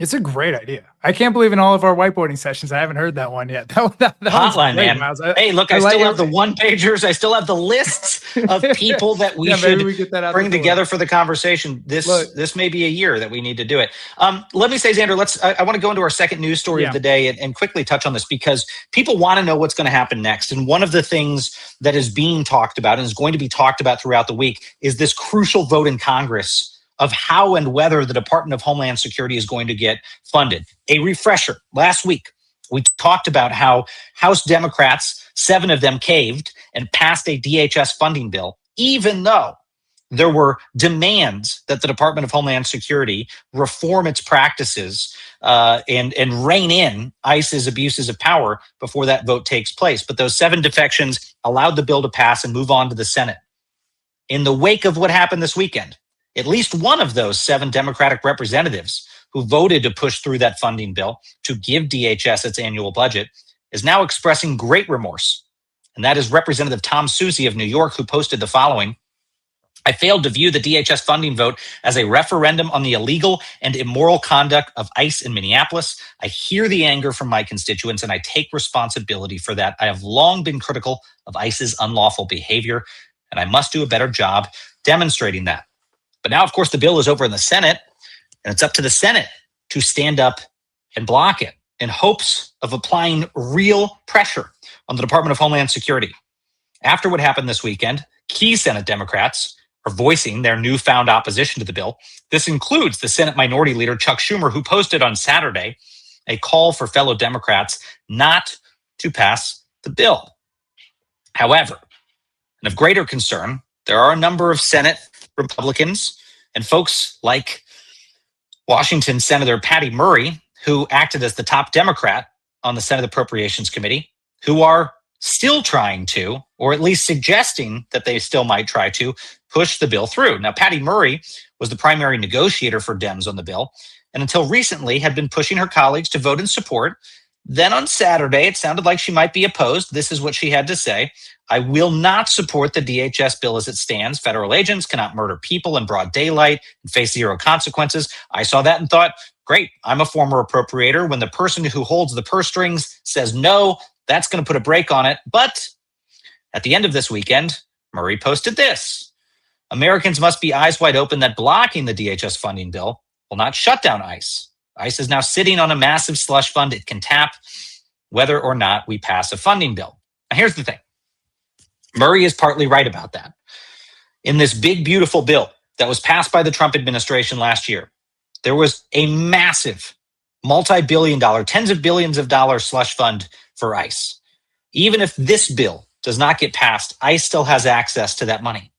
It's a great idea. I can't believe in all of our whiteboarding sessions, I haven't heard that one yet. That hotline, great, man. Miles. Hey, look, I still have the one-pagers. I still have the lists of people that we should bring together for the conversation. This may be a year that we need to do it. Let me say, Xander, I want to go into our second news story of the day and quickly touch on this, because people want to know what's going to happen next. And one of the things that is being talked about and is going to be talked about throughout the week is this crucial vote in Congress of how and whether the Department of Homeland Security is going to get funded. A refresher, last week, we talked about how House Democrats, 7 of them caved and passed a DHS funding bill, even though there were demands that the Department of Homeland Security reform its practices and rein in ICE's abuses of power before that vote takes place. But those 7 defections allowed the bill to pass and move on to the Senate. In the wake of what happened this weekend, at least one of those 7 Democratic representatives who voted to push through that funding bill to give DHS its annual budget is now expressing great remorse. And that is Representative Tom Susie of New York, who posted the following: I failed to view the DHS funding vote as a referendum on the illegal and immoral conduct of ICE in Minneapolis. I hear the anger from my constituents, and I take responsibility for that. I have long been critical of ICE's unlawful behavior, and I must do a better job demonstrating that. But now, of course, the bill is over in the Senate, and it's up to the Senate to stand up and block it in hopes of applying real pressure on the Department of Homeland Security. After what happened this weekend, key Senate Democrats are voicing their newfound opposition to the bill. This includes the Senate Minority Leader Chuck Schumer, who posted on Saturday a call for fellow Democrats not to pass the bill. However, and of greater concern, there are a number of Senate Republicans and folks like Washington Senator Patty Murray, who acted as the top Democrat on the Senate Appropriations Committee, who are still trying to, or at least suggesting that they still might try to, push the bill through. Now, Patty Murray was the primary negotiator for Dems on the bill, and until recently had been pushing her colleagues to vote in support. Then on Saturday, it sounded like she might be opposed. This is what she had to say: I will not support the DHS bill as it stands. Federal agents cannot murder people in broad daylight and face 0 consequences. I saw that and thought, great, I'm a former appropriator. When the person who holds the purse strings says no, that's going to put a brake on it. But at the end of this weekend, Murray posted this: Americans must be eyes wide open that blocking the DHS funding bill will not shut down ICE. ICE is now sitting on a massive slush fund it can tap whether or not we pass a funding bill. Now, here's the thing. Murray is partly right about that. In this big, beautiful bill that was passed by the Trump administration last year, there was a massive multi-billion-dollar, tens of billions of dollars slush fund for ICE. Even if this bill does not get passed, ICE still has access to that money.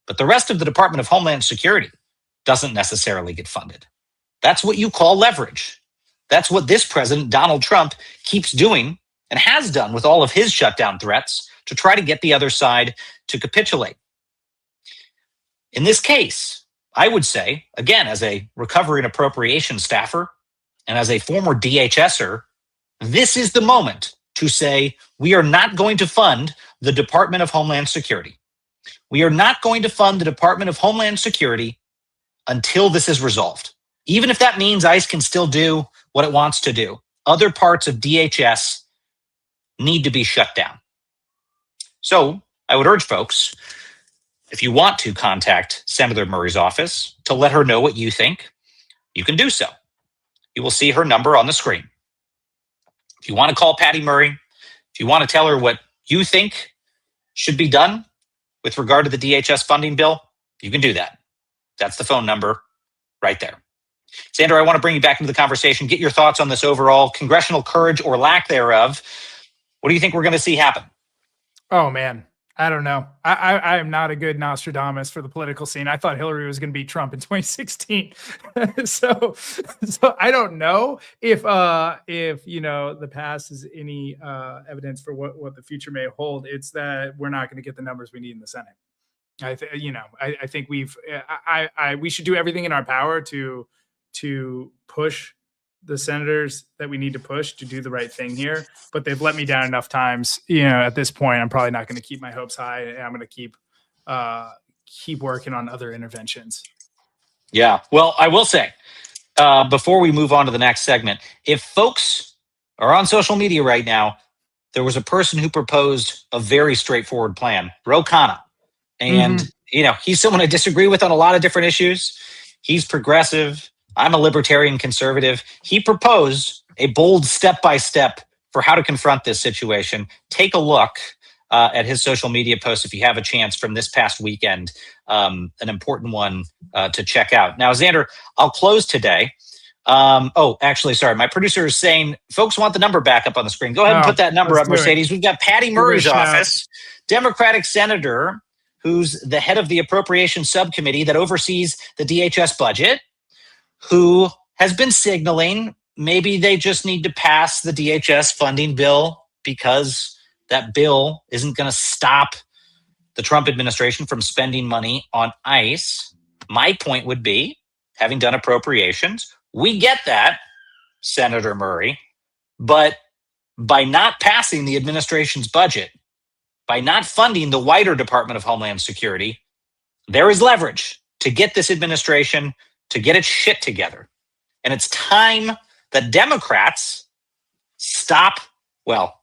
But the rest of the Department of Homeland Security doesn't necessarily get funded. That's what you call leverage. That's what this president, Donald Trump, keeps doing and has done with all of his shutdown threats to try to get the other side to capitulate. In this case, I would say, again, as a recovery and appropriation staffer and as a former DHSer, this is the moment to say we are not going to fund the Department of Homeland Security. We are not going to fund the Department of Homeland Security until this is resolved. Even if that means ICE can still do what it wants to do, other parts of DHS need to be shut down. So I would urge folks, if you want to contact Senator Murray's office to let her know what you think, you can do so. You will see her number on the screen. If you want to call Patty Murray, if you want to tell her what you think should be done with regard to the DHS funding bill, you can do that. That's the phone number right there. Xander, I want to bring you back into the conversation. Get your thoughts on this overall congressional courage or lack thereof. What do you think we're going to see happen? Oh, man. I don't know. I am not a good Nostradamus for the political scene. I thought Hillary was going to beat Trump in 2016. so I don't know if the past is any evidence for what the future may hold. It's that we're not going to get the numbers we need in the Senate. I think we should do everything in our power to push the senators that we need to push to do the right thing here, but they've let me down enough times. At this point, I'm probably not going to keep my hopes high, and I'm going to keep working on other interventions. Yeah. Well, I will say, before we move on to the next segment, if folks are on social media right now, there was a person who proposed a very straightforward plan, Ro Khanna. And, he's someone I disagree with on a lot of different issues. He's progressive. I'm a libertarian conservative. He proposed a bold step-by-step for how to confront this situation. Take a look at his social media post if you have a chance from this past weekend, an important one to check out. Now, Xander, I'll close today. Sorry. My producer is saying folks want the number back up on the screen. Go ahead and put that number up, Mercedes. We've got Patty Murray's office, Democratic senator who's the head of the appropriations subcommittee that oversees the DHS budget, who has been signaling maybe they just need to pass the DHS funding bill because that bill isn't going to stop the Trump administration from spending money on ICE. My point would be, having done appropriations, we get that, Senator Murray, but by not passing the administration's budget, by not funding the wider Department of Homeland Security, there is leverage to get this administration to get its shit together. And it's time that Democrats stop, well,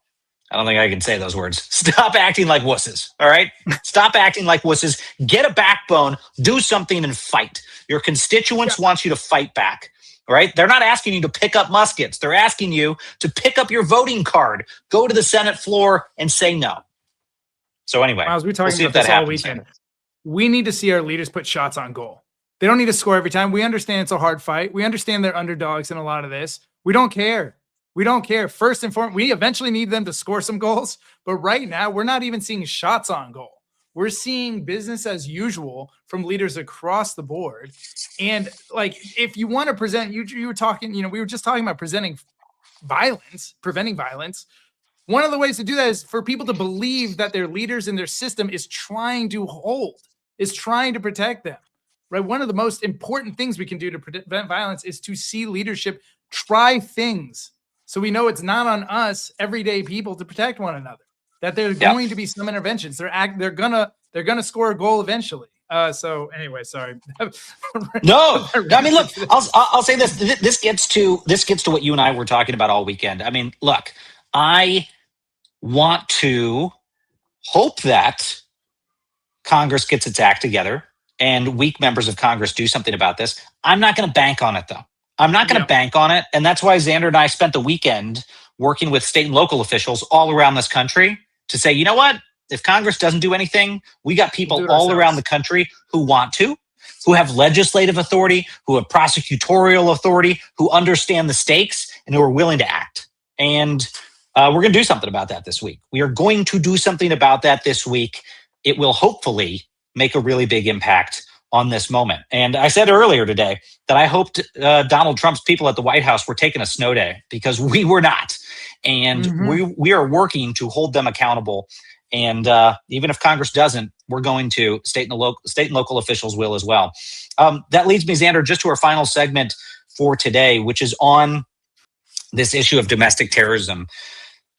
I don't think I can say those words. Stop acting like wusses, all right? Stop acting like wusses. Get a backbone, do something and fight. Your constituents want you to fight back, all right? They're not asking you to pick up muskets. They're asking you to pick up your voting card, go to the Senate floor and say no. So anyway, Miles, we're talking about this all weekend. We need to see our leaders put shots on goal. They don't need to score every time. We understand it's a hard fight. We understand they're underdogs in a lot of this. We don't care. We don't care. First and foremost, we eventually need them to score some goals. But right now, we're not even seeing shots on goal. We're seeing business as usual from leaders across the board. And if you want to present, you were talking, we were just talking about preventing violence. One of the ways to do that is for people to believe that their leaders and their system is trying to protect them. Right. One of the most important things we can do to prevent violence is to see leadership try things. So we know it's not on us, everyday people, to protect one another, that there's going to be some interventions. They're gonna score a goal eventually. So anyway, sorry. No, I mean, look, I'll say this. This gets to what you and I were talking about all weekend. I mean, look, I want to hope that Congress gets its act together and weak members of Congress do something about this. I'm not going to bank on it, though. I'm not going to bank on it. And that's why Xander and I spent the weekend working with state and local officials all around this country to say, you know what? If Congress doesn't do anything, we got people all around the country who want to, who have legislative authority, who have prosecutorial authority, who understand the stakes, and who are willing to act. And we're going to do something about that this week. We are going to do something about that this week. It will hopefully make a really big impact on this moment. And I said earlier today that I hoped Donald Trump's people at the White House were taking a snow day, because we were not. And we are working to hold them accountable. And even if Congress doesn't, we're going to. State and local officials will as well. That leads me, Xander, just to our final segment for today, which is on this issue of domestic terrorism.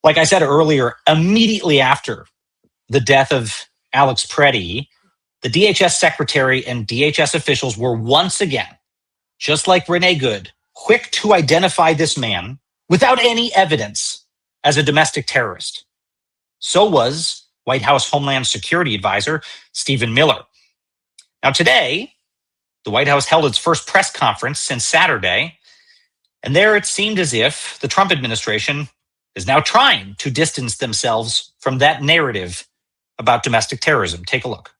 Like I said earlier, immediately after the death of Alex Pretti, the DHS secretary and DHS officials were once again, just like Renee Good, quick to identify this man without any evidence as a domestic terrorist. So was White House Homeland Security Advisor Stephen Miller. Now today, the White House held its first press conference since Saturday, and there it seemed as if the Trump administration is now trying to distance themselves from that narrative about domestic terrorism. Take a look.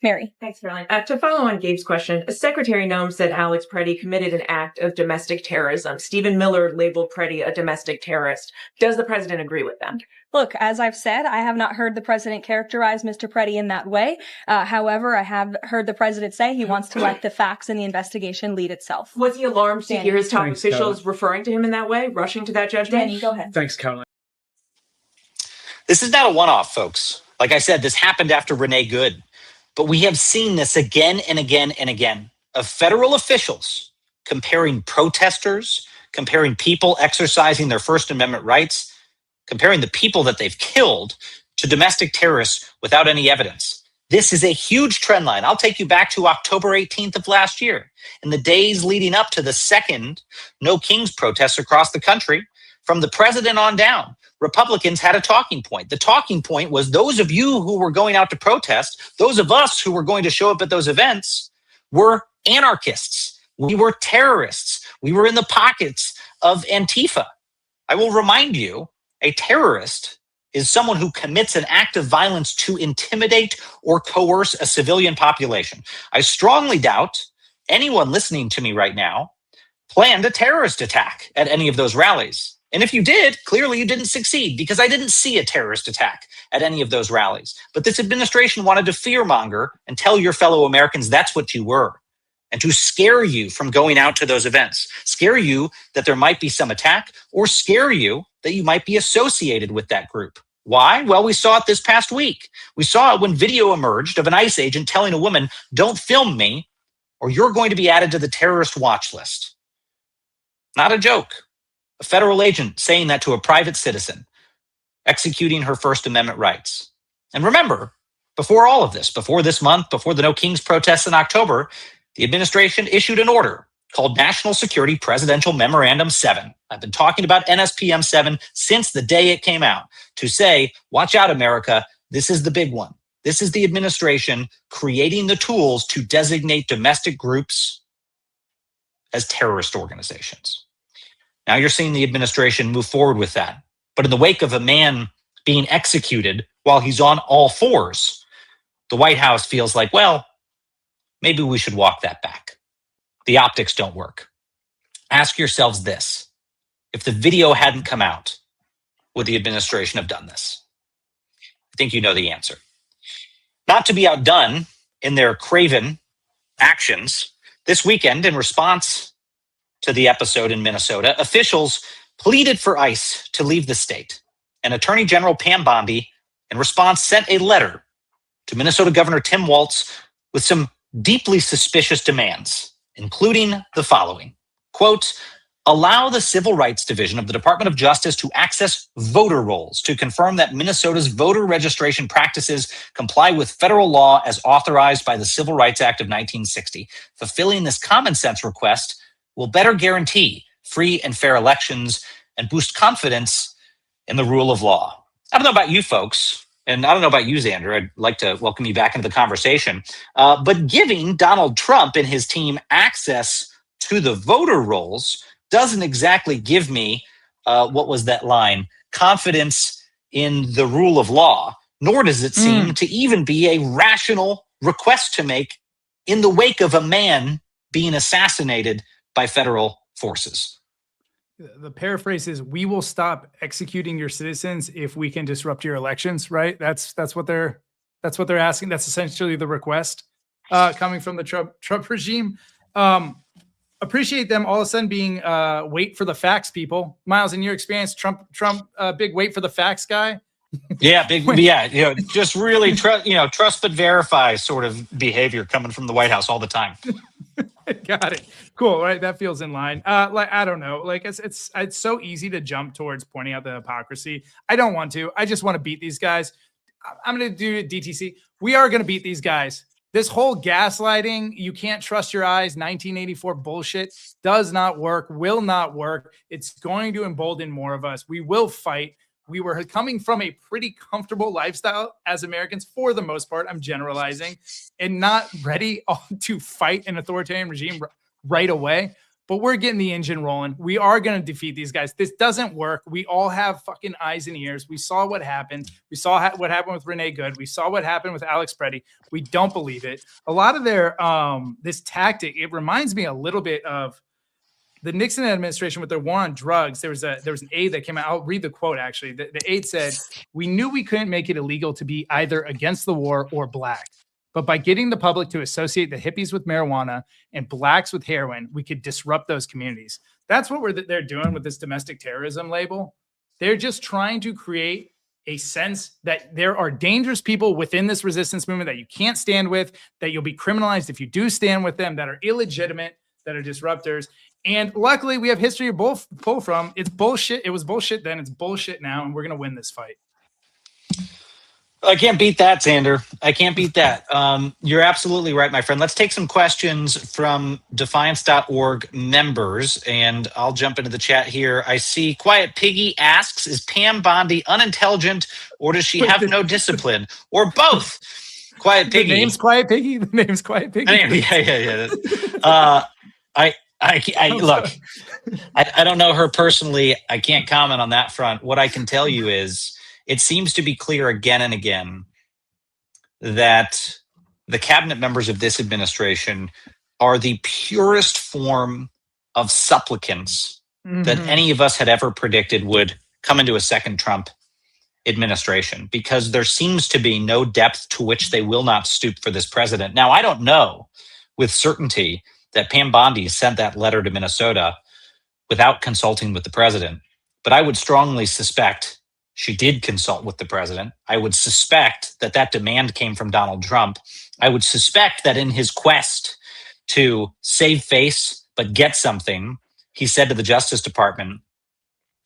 Mary. Thanks, Caroline. To follow on Gabe's question, Secretary Noem said Alex Pretti committed an act of domestic terrorism. Stephen Miller labeled Pretti a domestic terrorist. Does the president agree with them? Look, as I've said, I have not heard the president characterize Mr. Pretti in that way. However, I have heard the president say he wants to let the facts in the investigation lead itself. Was he alarmed to hear his top officials referring to him in that way, rushing to that judgment? Danny, go ahead. Thanks, Caroline. This is not a one-off, folks. Like I said, this happened after Renee Good. But we have seen this again and again and again of federal officials comparing protesters, comparing people exercising their First Amendment rights, comparing the people that they've killed to domestic terrorists without any evidence. This is a huge trend line. I'll take you back to October 18th of last year. In the days leading up to the second No Kings protests across the country, from the president on down, Republicans had a talking point. The talking point was those of you who were going out to protest, those of us who were going to show up at those events, were anarchists. We were terrorists. We were in the pockets of Antifa. I will remind you, a terrorist is someone who commits an act of violence to intimidate or coerce a civilian population. I strongly doubt anyone listening to me right now planned a terrorist attack at any of those rallies. And if you did, clearly you didn't succeed, because I didn't see a terrorist attack at any of those rallies. But this administration wanted to fearmonger and tell your fellow Americans that's what you were, and to scare you from going out to those events, scare you that there might be some attack, or scare you that you might be associated with that group. Why? Well, we saw it this past week. We saw it when video emerged of an ICE agent telling a woman, "Don't film me, or you're going to be added to the terrorist watch list." Not a joke. A federal agent saying that to a private citizen, executing her First Amendment rights. And remember, before all of this, before this month, before the No Kings protests in October, the administration issued an order called National Security Presidential Memorandum 7. I've been talking about NSPM 7 since the day it came out, to say, watch out, America, this is the big one. This is the administration creating the tools to designate domestic groups as terrorist organizations. Now you're seeing the administration move forward with that. But in the wake of a man being executed while he's on all fours, the White House feels like, well, maybe we should walk that back. The optics don't work. Ask yourselves this. If the video hadn't come out, would the administration have done this? I think you know the answer. Not to be outdone in their craven actions, this weekend, in response to the episode in Minnesota, officials pleaded for ICE to leave the state. And Attorney General Pam Bondi, in response, sent a letter to Minnesota Governor Tim Walz with some deeply suspicious demands, including the following. Quote, allow the Civil Rights Division of the Department of Justice to access voter rolls to confirm that Minnesota's voter registration practices comply with federal law as authorized by the Civil Rights Act of 1960. Fulfilling this common sense request will better guarantee free and fair elections and boost confidence in the rule of law. I don't know about you folks, and I don't know about you, Xander. I'd like to welcome you back into the conversation. But giving Donald Trump and his team access to the voter rolls doesn't exactly give me, what was that line, confidence in the rule of law, nor does it seem to even be a rational request to make in the wake of a man being assassinated by federal forces. The paraphrase is, "We will stop executing your citizens if we can disrupt your elections." Right? That's what they're asking. That's essentially the request coming from the Trump regime. Appreciate them all of a sudden being wait for the facts people. Miles, in your experience, Trump, big wait for the facts guy. Yeah, just really trust but verify sort of behavior coming from the White House all the time. Got it. Cool. Right. That feels in line. I don't know. Like it's so easy to jump towards pointing out the hypocrisy. I don't want to. I just want to beat these guys. I'm going to do DTC. We are going to beat these guys. This whole gaslighting, you can't trust your eyes, 1984 bullshit does not work, will not work. It's going to embolden more of us. We will fight. We were coming from a pretty comfortable lifestyle as Americans, for the most part, I'm generalizing, and not ready to fight an authoritarian regime right away. But we're getting the engine rolling. We are going to defeat these guys. This doesn't work. We all have fucking eyes and ears. We saw what happened. We saw what happened with Renee Good. We saw what happened with Alex Pretti. We don't believe it. A lot of their this tactic, it reminds me a little bit of the Nixon administration with their war on drugs. There was an aide that came out. I'll read the quote, actually. The aide said, "We knew we couldn't make it illegal to be either against the war or black. But by getting the public to associate the hippies with marijuana and blacks with heroin, we could disrupt those communities." That's what they're doing with this domestic terrorism label. They're just trying to create a sense that there are dangerous people within this resistance movement that you can't stand with, that you'll be criminalized if you do stand with them, that are illegitimate, that are disruptors. And luckily, we have history to pull from. It's bullshit. It was bullshit then. It's bullshit now, and we're going to win this fight. I can't beat that, Xander. I can't beat that. You're absolutely right, my friend. Let's take some questions from defiance.org members, and I'll jump into the chat here. I see Quiet Piggy asks, is Pam Bondi unintelligent, or does she have no discipline, or both? Quiet Piggy. The name's Quiet Piggy? The name's Quiet Piggy? Yeah. Look, I don't know her personally. I can't comment on that front. What I can tell you is, it seems to be clear again and again that the cabinet members of this administration are the purest form of supplicants that any of us had ever predicted would come into a second Trump administration, because there seems to be no depth to which they will not stoop for this president. Now, I don't know with certainty that Pam Bondi sent that letter to Minnesota without consulting with the president, but I would strongly suspect she did consult with the president. I would suspect that that demand came from Donald Trump. I would suspect that in his quest to save face but get something, he said to the Justice Department,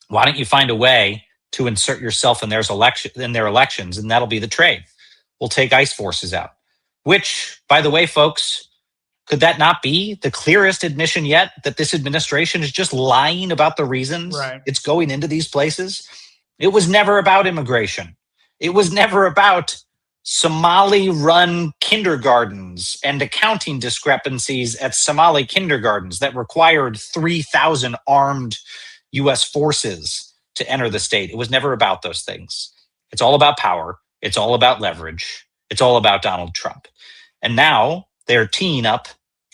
why don't you find a way to insert yourself in their elections, and that'll be the trade. We'll take ICE forces out. Which, by the way, folks, could that not be the clearest admission yet that this administration is just lying about the reasons it's going into these places? It was never about immigration. It was never about Somali-run kindergartens and accounting discrepancies at Somali kindergartens that required 3,000 armed U.S. forces to enter the state. It was never about those things. It's all about power. It's all about leverage. It's all about Donald Trump. And now they're teeing up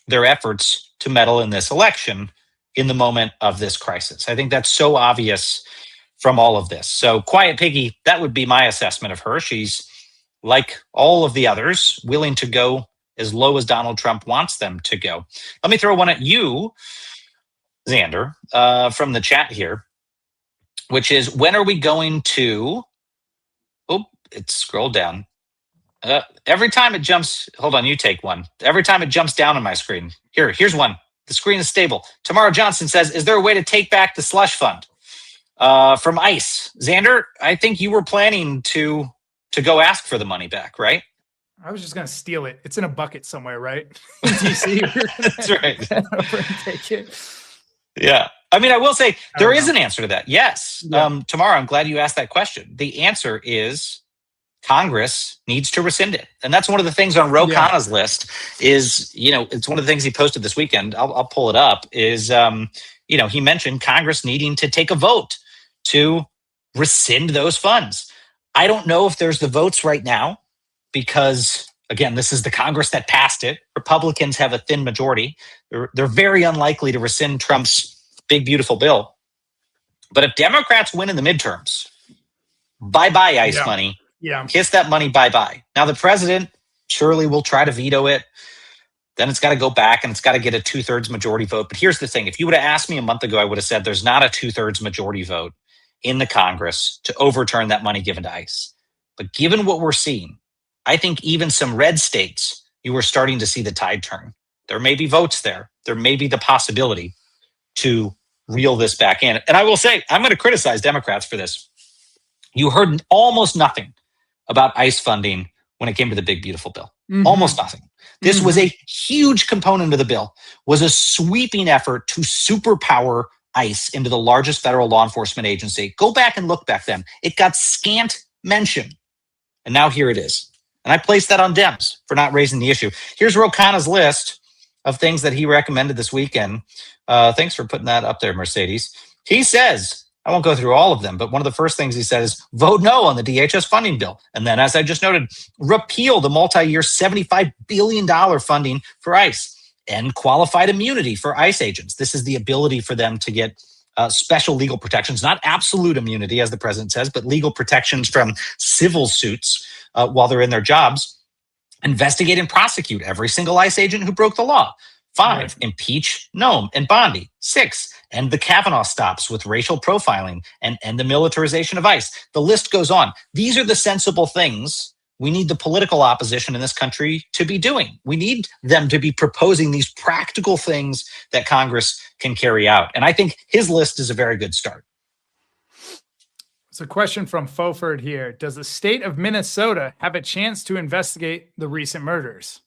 their efforts to meddle in this election in the moment of this crisis. I think that's so obvious from all of this. So Quiet Piggy, that would be my assessment of her. She's, like all of the others, willing to go as low as Donald Trump wants them to go. Let me throw one at you, Xander, from the chat here, which is, when are we going to, it scrolled down. Every time it jumps, hold on, you take one. Every time it jumps down on my screen. Here's one. The screen is stable. Tamara Johnson says, is there a way to take back the slush fund? From ICE. Xander, I think you were planning to go ask for the money back, right? I was just going to steal it. It's in a bucket somewhere, right? In DC. That's right. Over and take it. Yeah. I mean, I will say there is an answer to that. Yes. Yeah. Tamara, I'm glad you asked that question. The answer is Congress needs to rescind it. And that's one of the things on Ro Khanna's list is, it's one of the things he posted this weekend. I'll pull it up is, he mentioned Congress needing to take a vote to rescind those funds. I don't know if there's the votes right now because, again, this is the Congress that passed it. Republicans have a thin majority. They're very unlikely to rescind Trump's big, beautiful bill. But if Democrats win in the midterms, bye-bye ICE money. Yeah. Kiss that money bye-bye. Now, the president surely will try to veto it. Then it's got to go back and it's got to get a 2/3 majority vote. But here's the thing. If you would have asked me a month ago, I would have said there's not a 2/3 majority vote in the Congress to overturn that money given to ICE. But given what we're seeing, I think even some red states, you are starting to see the tide turn. There may be votes there. There may be the possibility to reel this back in. And I will say, I'm going to criticize Democrats for this. You heard almost nothing about ICE funding when it came to the big, beautiful bill. Almost nothing. This was a huge component of the bill, was a sweeping effort to superpower ICE into the largest federal law enforcement agency. Go back and look back then. It got scant mention. And now here it is. And I placed that on Dems for not raising the issue. Here's Ro Khanna's list of things that he recommended this weekend. Thanks for putting that up there, Mercedes. He says, I won't go through all of them, but one of the first things he said is vote no on the DHS funding bill. And then, as I just noted, repeal the multi-year $75 billion funding for ICE and qualified immunity for ICE agents. This is the ability for them to get special legal protections, not absolute immunity, as the president says, but legal protections from civil suits while they're in their jobs. Investigate and prosecute every single ICE agent who broke the law. 5, impeach Noam and Bondi. 6, end the Kavanaugh stops with racial profiling and end the militarization of ICE. The list goes on. These are the sensible things we need the political opposition in this country to be doing. We need them to be proposing these practical things that Congress can carry out. And I think his list is a very good start. It's a question from Foford here. Does the state of Minnesota have a chance to investigate the recent murders?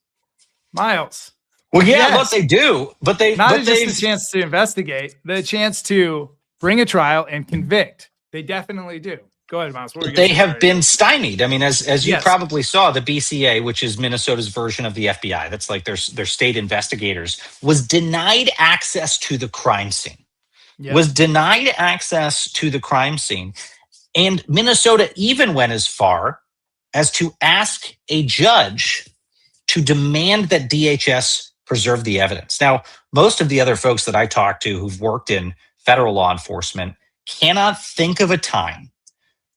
Miles. Well, yeah, look, they do, but they not just a chance to investigate, the chance to bring a trial and convict. They definitely do. Go ahead, Miles. They have been stymied. I mean, as you probably saw, the BCA, which is Minnesota's version of the FBI, that's like their state investigators, was denied access to the crime scene. Was denied access to the crime scene. And Minnesota even went as far as to ask a judge to demand that DHS preserve the evidence. Now, most of the other folks that I talked to who've worked in federal law enforcement cannot think of a time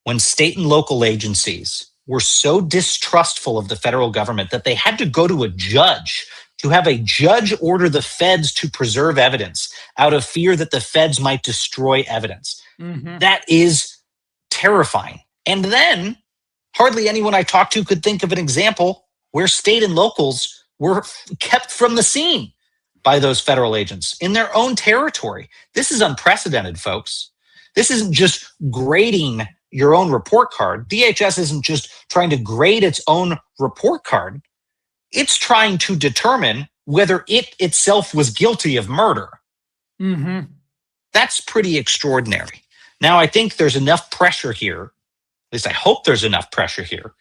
when state and local agencies were so distrustful of the federal government that they had to go to a judge to have a judge order the feds to preserve evidence out of fear that the feds might destroy evidence. That is terrifying. And then hardly anyone I talked to could think of an example where state and locals were kept from the scene by those federal agents in their own territory. This is unprecedented, folks. This isn't just grading your own report card. DHS isn't just trying to grade its own report card. It's trying to determine whether it itself was guilty of murder. That's pretty extraordinary. Now, I think there's enough pressure here, at least I hope there's enough pressure here,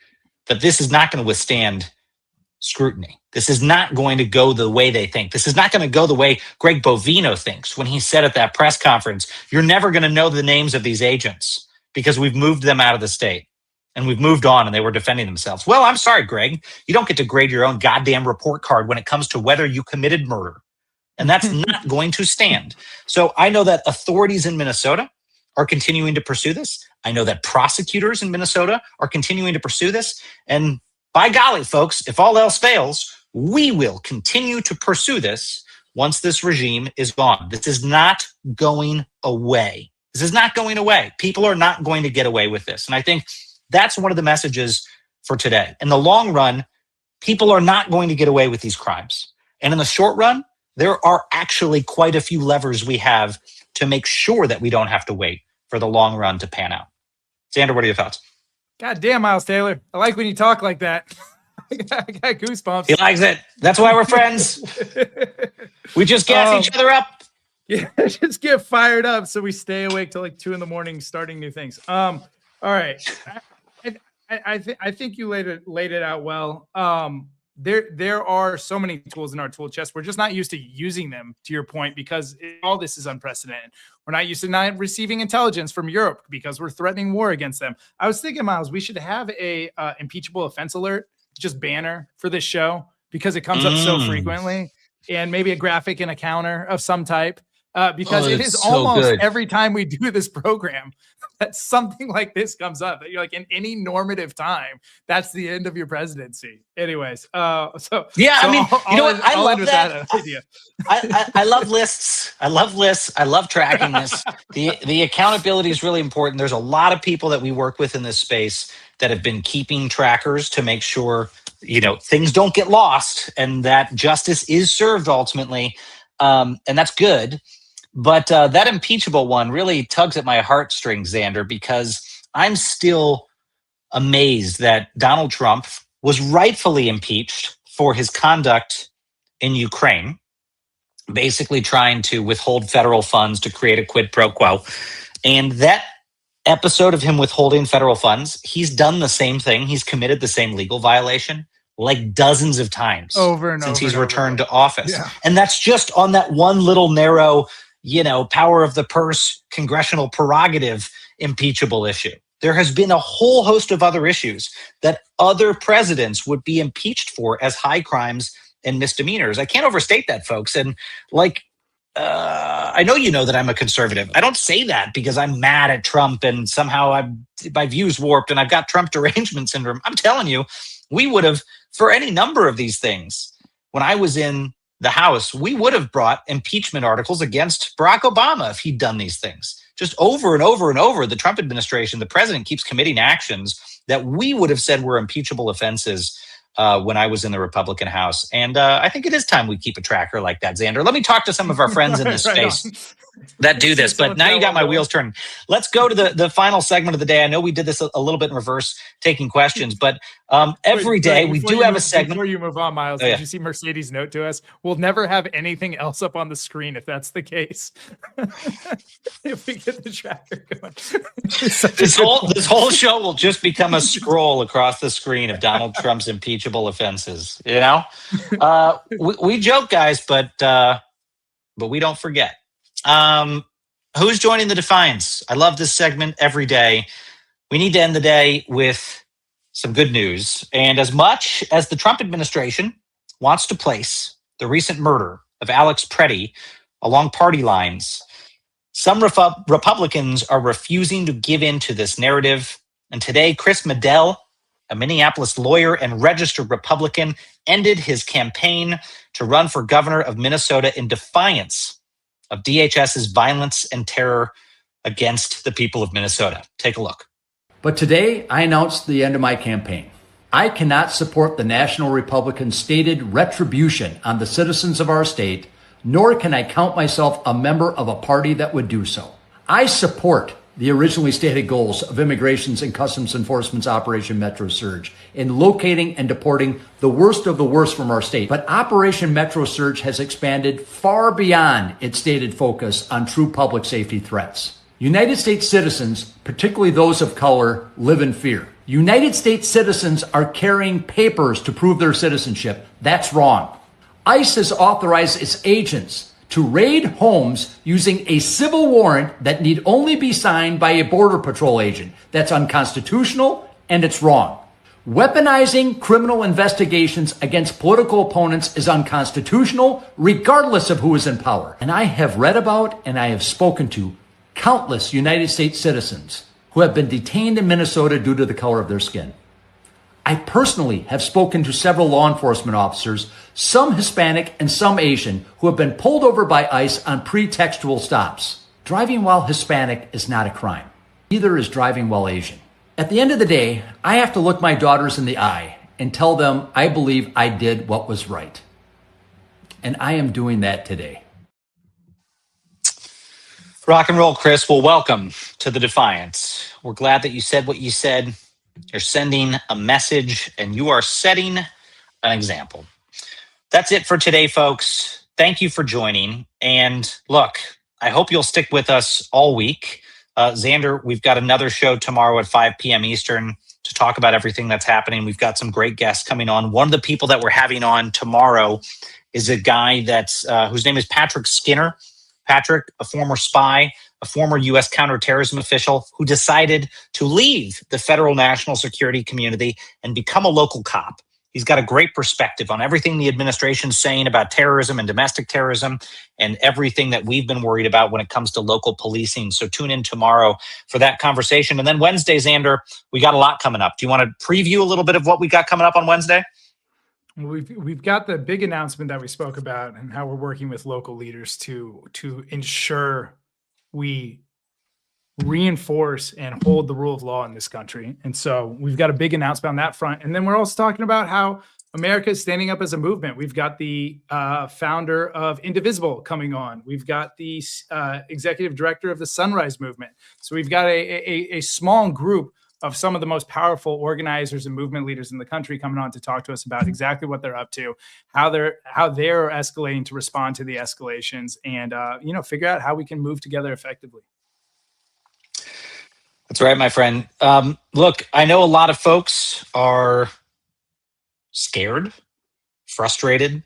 that this is not going to withstand scrutiny. This is not going to go the way they think. This is not going to go the way Greg Bovino thinks when he said at that press conference, you're never going to know the names of these agents because we've moved them out of the state and we've moved on and they were defending themselves. Well, I'm sorry, Greg. You don't get to grade your own goddamn report card when it comes to whether you committed murder. And that's not going to stand. So I know that authorities in Minnesota are continuing to pursue this. I know that prosecutors in Minnesota are continuing to pursue this. And by golly, folks, if all else fails, we will continue to pursue this once this regime is gone. This is not going away. This is not going away. People are not going to get away with this. And I think that's one of the messages for today. In the long run, people are not going to get away with these crimes. And in the short run, there are actually quite a few levers we have to make sure that we don't have to wait for the long run to pan out. Xander, what are your thoughts? God damn, Miles Taylor. I like when you talk like that. I got goosebumps. He likes it. That's why we're friends. We just gas each other up. Yeah, just get fired up so we stay awake till like 2 a.m. starting new things. All right. I think you laid it out well. There are so many tools in our tool chest. We're just not used to using them, to your point, because all this is unprecedented. We're not used to not receiving intelligence from Europe because we're threatening war against them. I was thinking, Miles, we should have a impeachable offense alert, just banner for this show, because it comes up so frequently, and maybe a graphic and a counter of some type. Because it is almost every time we do this program that something like this comes up, that you're like, in any normative time, that's the end of your presidency. Anyways, I mean, you know what? I love that idea. I love lists. I love lists. I love tracking this. The accountability is really important. There's a lot of people that we work with in this space that have been keeping trackers to make sure, things don't get lost and that justice is served ultimately. And that's good. But that impeachable one really tugs at my heartstrings, Xander, because I'm still amazed that Donald Trump was rightfully impeached for his conduct in Ukraine, basically trying to withhold federal funds to create a quid pro quo. And that episode of him withholding federal funds, he's done the same thing. He's committed the same legal violation like dozens of times since he's returned to office. Yeah. And that's just on that one little narrow, power of the purse, congressional prerogative impeachable issue. There has been a whole host of other issues that other presidents would be impeached for as high crimes and misdemeanors. I can't overstate that, folks. And I know that I'm a conservative. I don't say that because I'm mad at Trump and somehow my view's warped and I've got Trump derangement syndrome. I'm telling you, we would have, for any number of these things, when I was in the House, we would have brought impeachment articles against Barack Obama if he'd done these things. Just over and over and over, the Trump administration, the president keeps committing actions that we would have said were impeachable offenses when I was in the Republican House. And I think it is time we keep a tracker like that, Xander. Let me talk to some of our friends in this space that do this. But now you got my wheels turning. Let's go to the final segment of the day. I know we did this a little bit in reverse, taking questions, but every day we do have a segment. Before you move on, Miles, did you see Mercedes' note to us? We'll never have anything else up on the screen if that's the case. If we get the tracker going. This whole show will just become a scroll across the screen of Donald Trump's impeachable offenses. We joke, guys, but we don't forget. Who's joining the Defiance? I love this segment every day. We need to end the day with some good news. And as much as the Trump administration wants to place the recent murder of Alex Pretti along party lines, some Republicans are refusing to give in to this narrative. And today, Chris Medell, a Minneapolis lawyer and registered Republican, ended his campaign to run for governor of Minnesota in defiance of DHS's violence and terror against the people of Minnesota. Take a look. But today, I announced the end of my campaign. I cannot support the National Republican's stated retribution on the citizens of our state, nor can I count myself a member of a party that would do so. I support the originally stated goals of Immigrations and Customs Enforcement's Operation Metro Surge in locating and deporting the worst of the worst from our state. But Operation Metro Surge has expanded far beyond its stated focus on true public safety threats. United States citizens, particularly those of color, live in fear. United States citizens are carrying papers to prove their citizenship. That's wrong. ICE has authorized its agents to raid homes using a civil warrant that need only be signed by a Border Patrol agent. That's unconstitutional and it's wrong. Weaponizing criminal investigations against political opponents is unconstitutional, regardless of who is in power. And I have read about and I have spoken to countless United States citizens who have been detained in Minnesota due to the color of their skin. I personally have spoken to several law enforcement officers, some Hispanic and some Asian, who have been pulled over by ICE on pretextual stops. Driving while Hispanic is not a crime. Neither is driving while Asian. At the end of the day, I have to look my daughters in the eye and tell them I believe I did what was right. And I am doing that today. Rock and roll, Chris. Well, welcome to the Defiance. We're glad that you said what you said. You're sending a message and you are setting an example. That's it for today, folks. Thank you for joining. And look, I hope you'll stick with us all week. Xander, we've got another show tomorrow at 5 p.m. Eastern. to talk about everything that's happening. We've got some great guests coming on. One of the people that we're having on tomorrow is a guy that's whose name is Patrick Skinner. Patrick, a former spy, a former U.S. counterterrorism official who decided to leave the federal national security community and become a local cop. He's got a great perspective on everything the administration's saying about terrorism and domestic terrorism and everything that we've been worried about when it comes to local policing. So tune in tomorrow for that conversation. And then Wednesday, Xander, we got a lot coming up. Do you want to preview a little bit of what we got coming up on Wednesday? We've got the big announcement that we spoke about and how we're working with local leaders to ensure we reinforce and hold the rule of law in this country. And so we've got a big announcement on that front. And then we're also talking about how America is standing up as a movement. We've got the founder of Indivisible coming on. We've got the executive director of the Sunrise Movement. So we've got a small group of some of the most powerful organizers and movement leaders in the country coming on to talk to us about exactly what they're up to, how they're escalating to respond to the escalations, and figure out how we can move together effectively. That's right, my friend. Look, I know a lot of folks are scared, frustrated,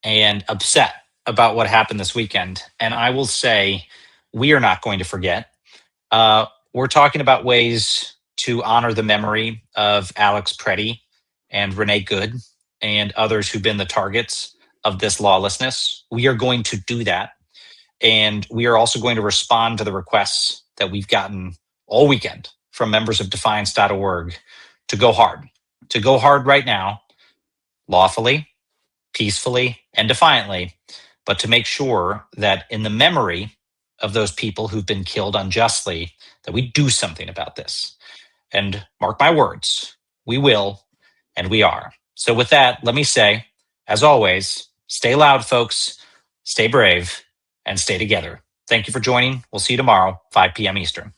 and upset about what happened this weekend. And I will say, we are not going to forget. We're talking about ways to honor the memory of Alex Pretti and Renee Good and others who've been the targets of this lawlessness. We are going to do that. And we are also going to respond to the requests that we've gotten all weekend from members of defiance.org to go hard right now, lawfully, peacefully, and defiantly, but to make sure that in the memory of those people who've been killed unjustly, that we do something about this. And mark my words, we will, and we are. So with that, let me say, as always, stay loud, folks, stay brave, and stay together. Thank you for joining. We'll see you tomorrow, 5 p.m. Eastern.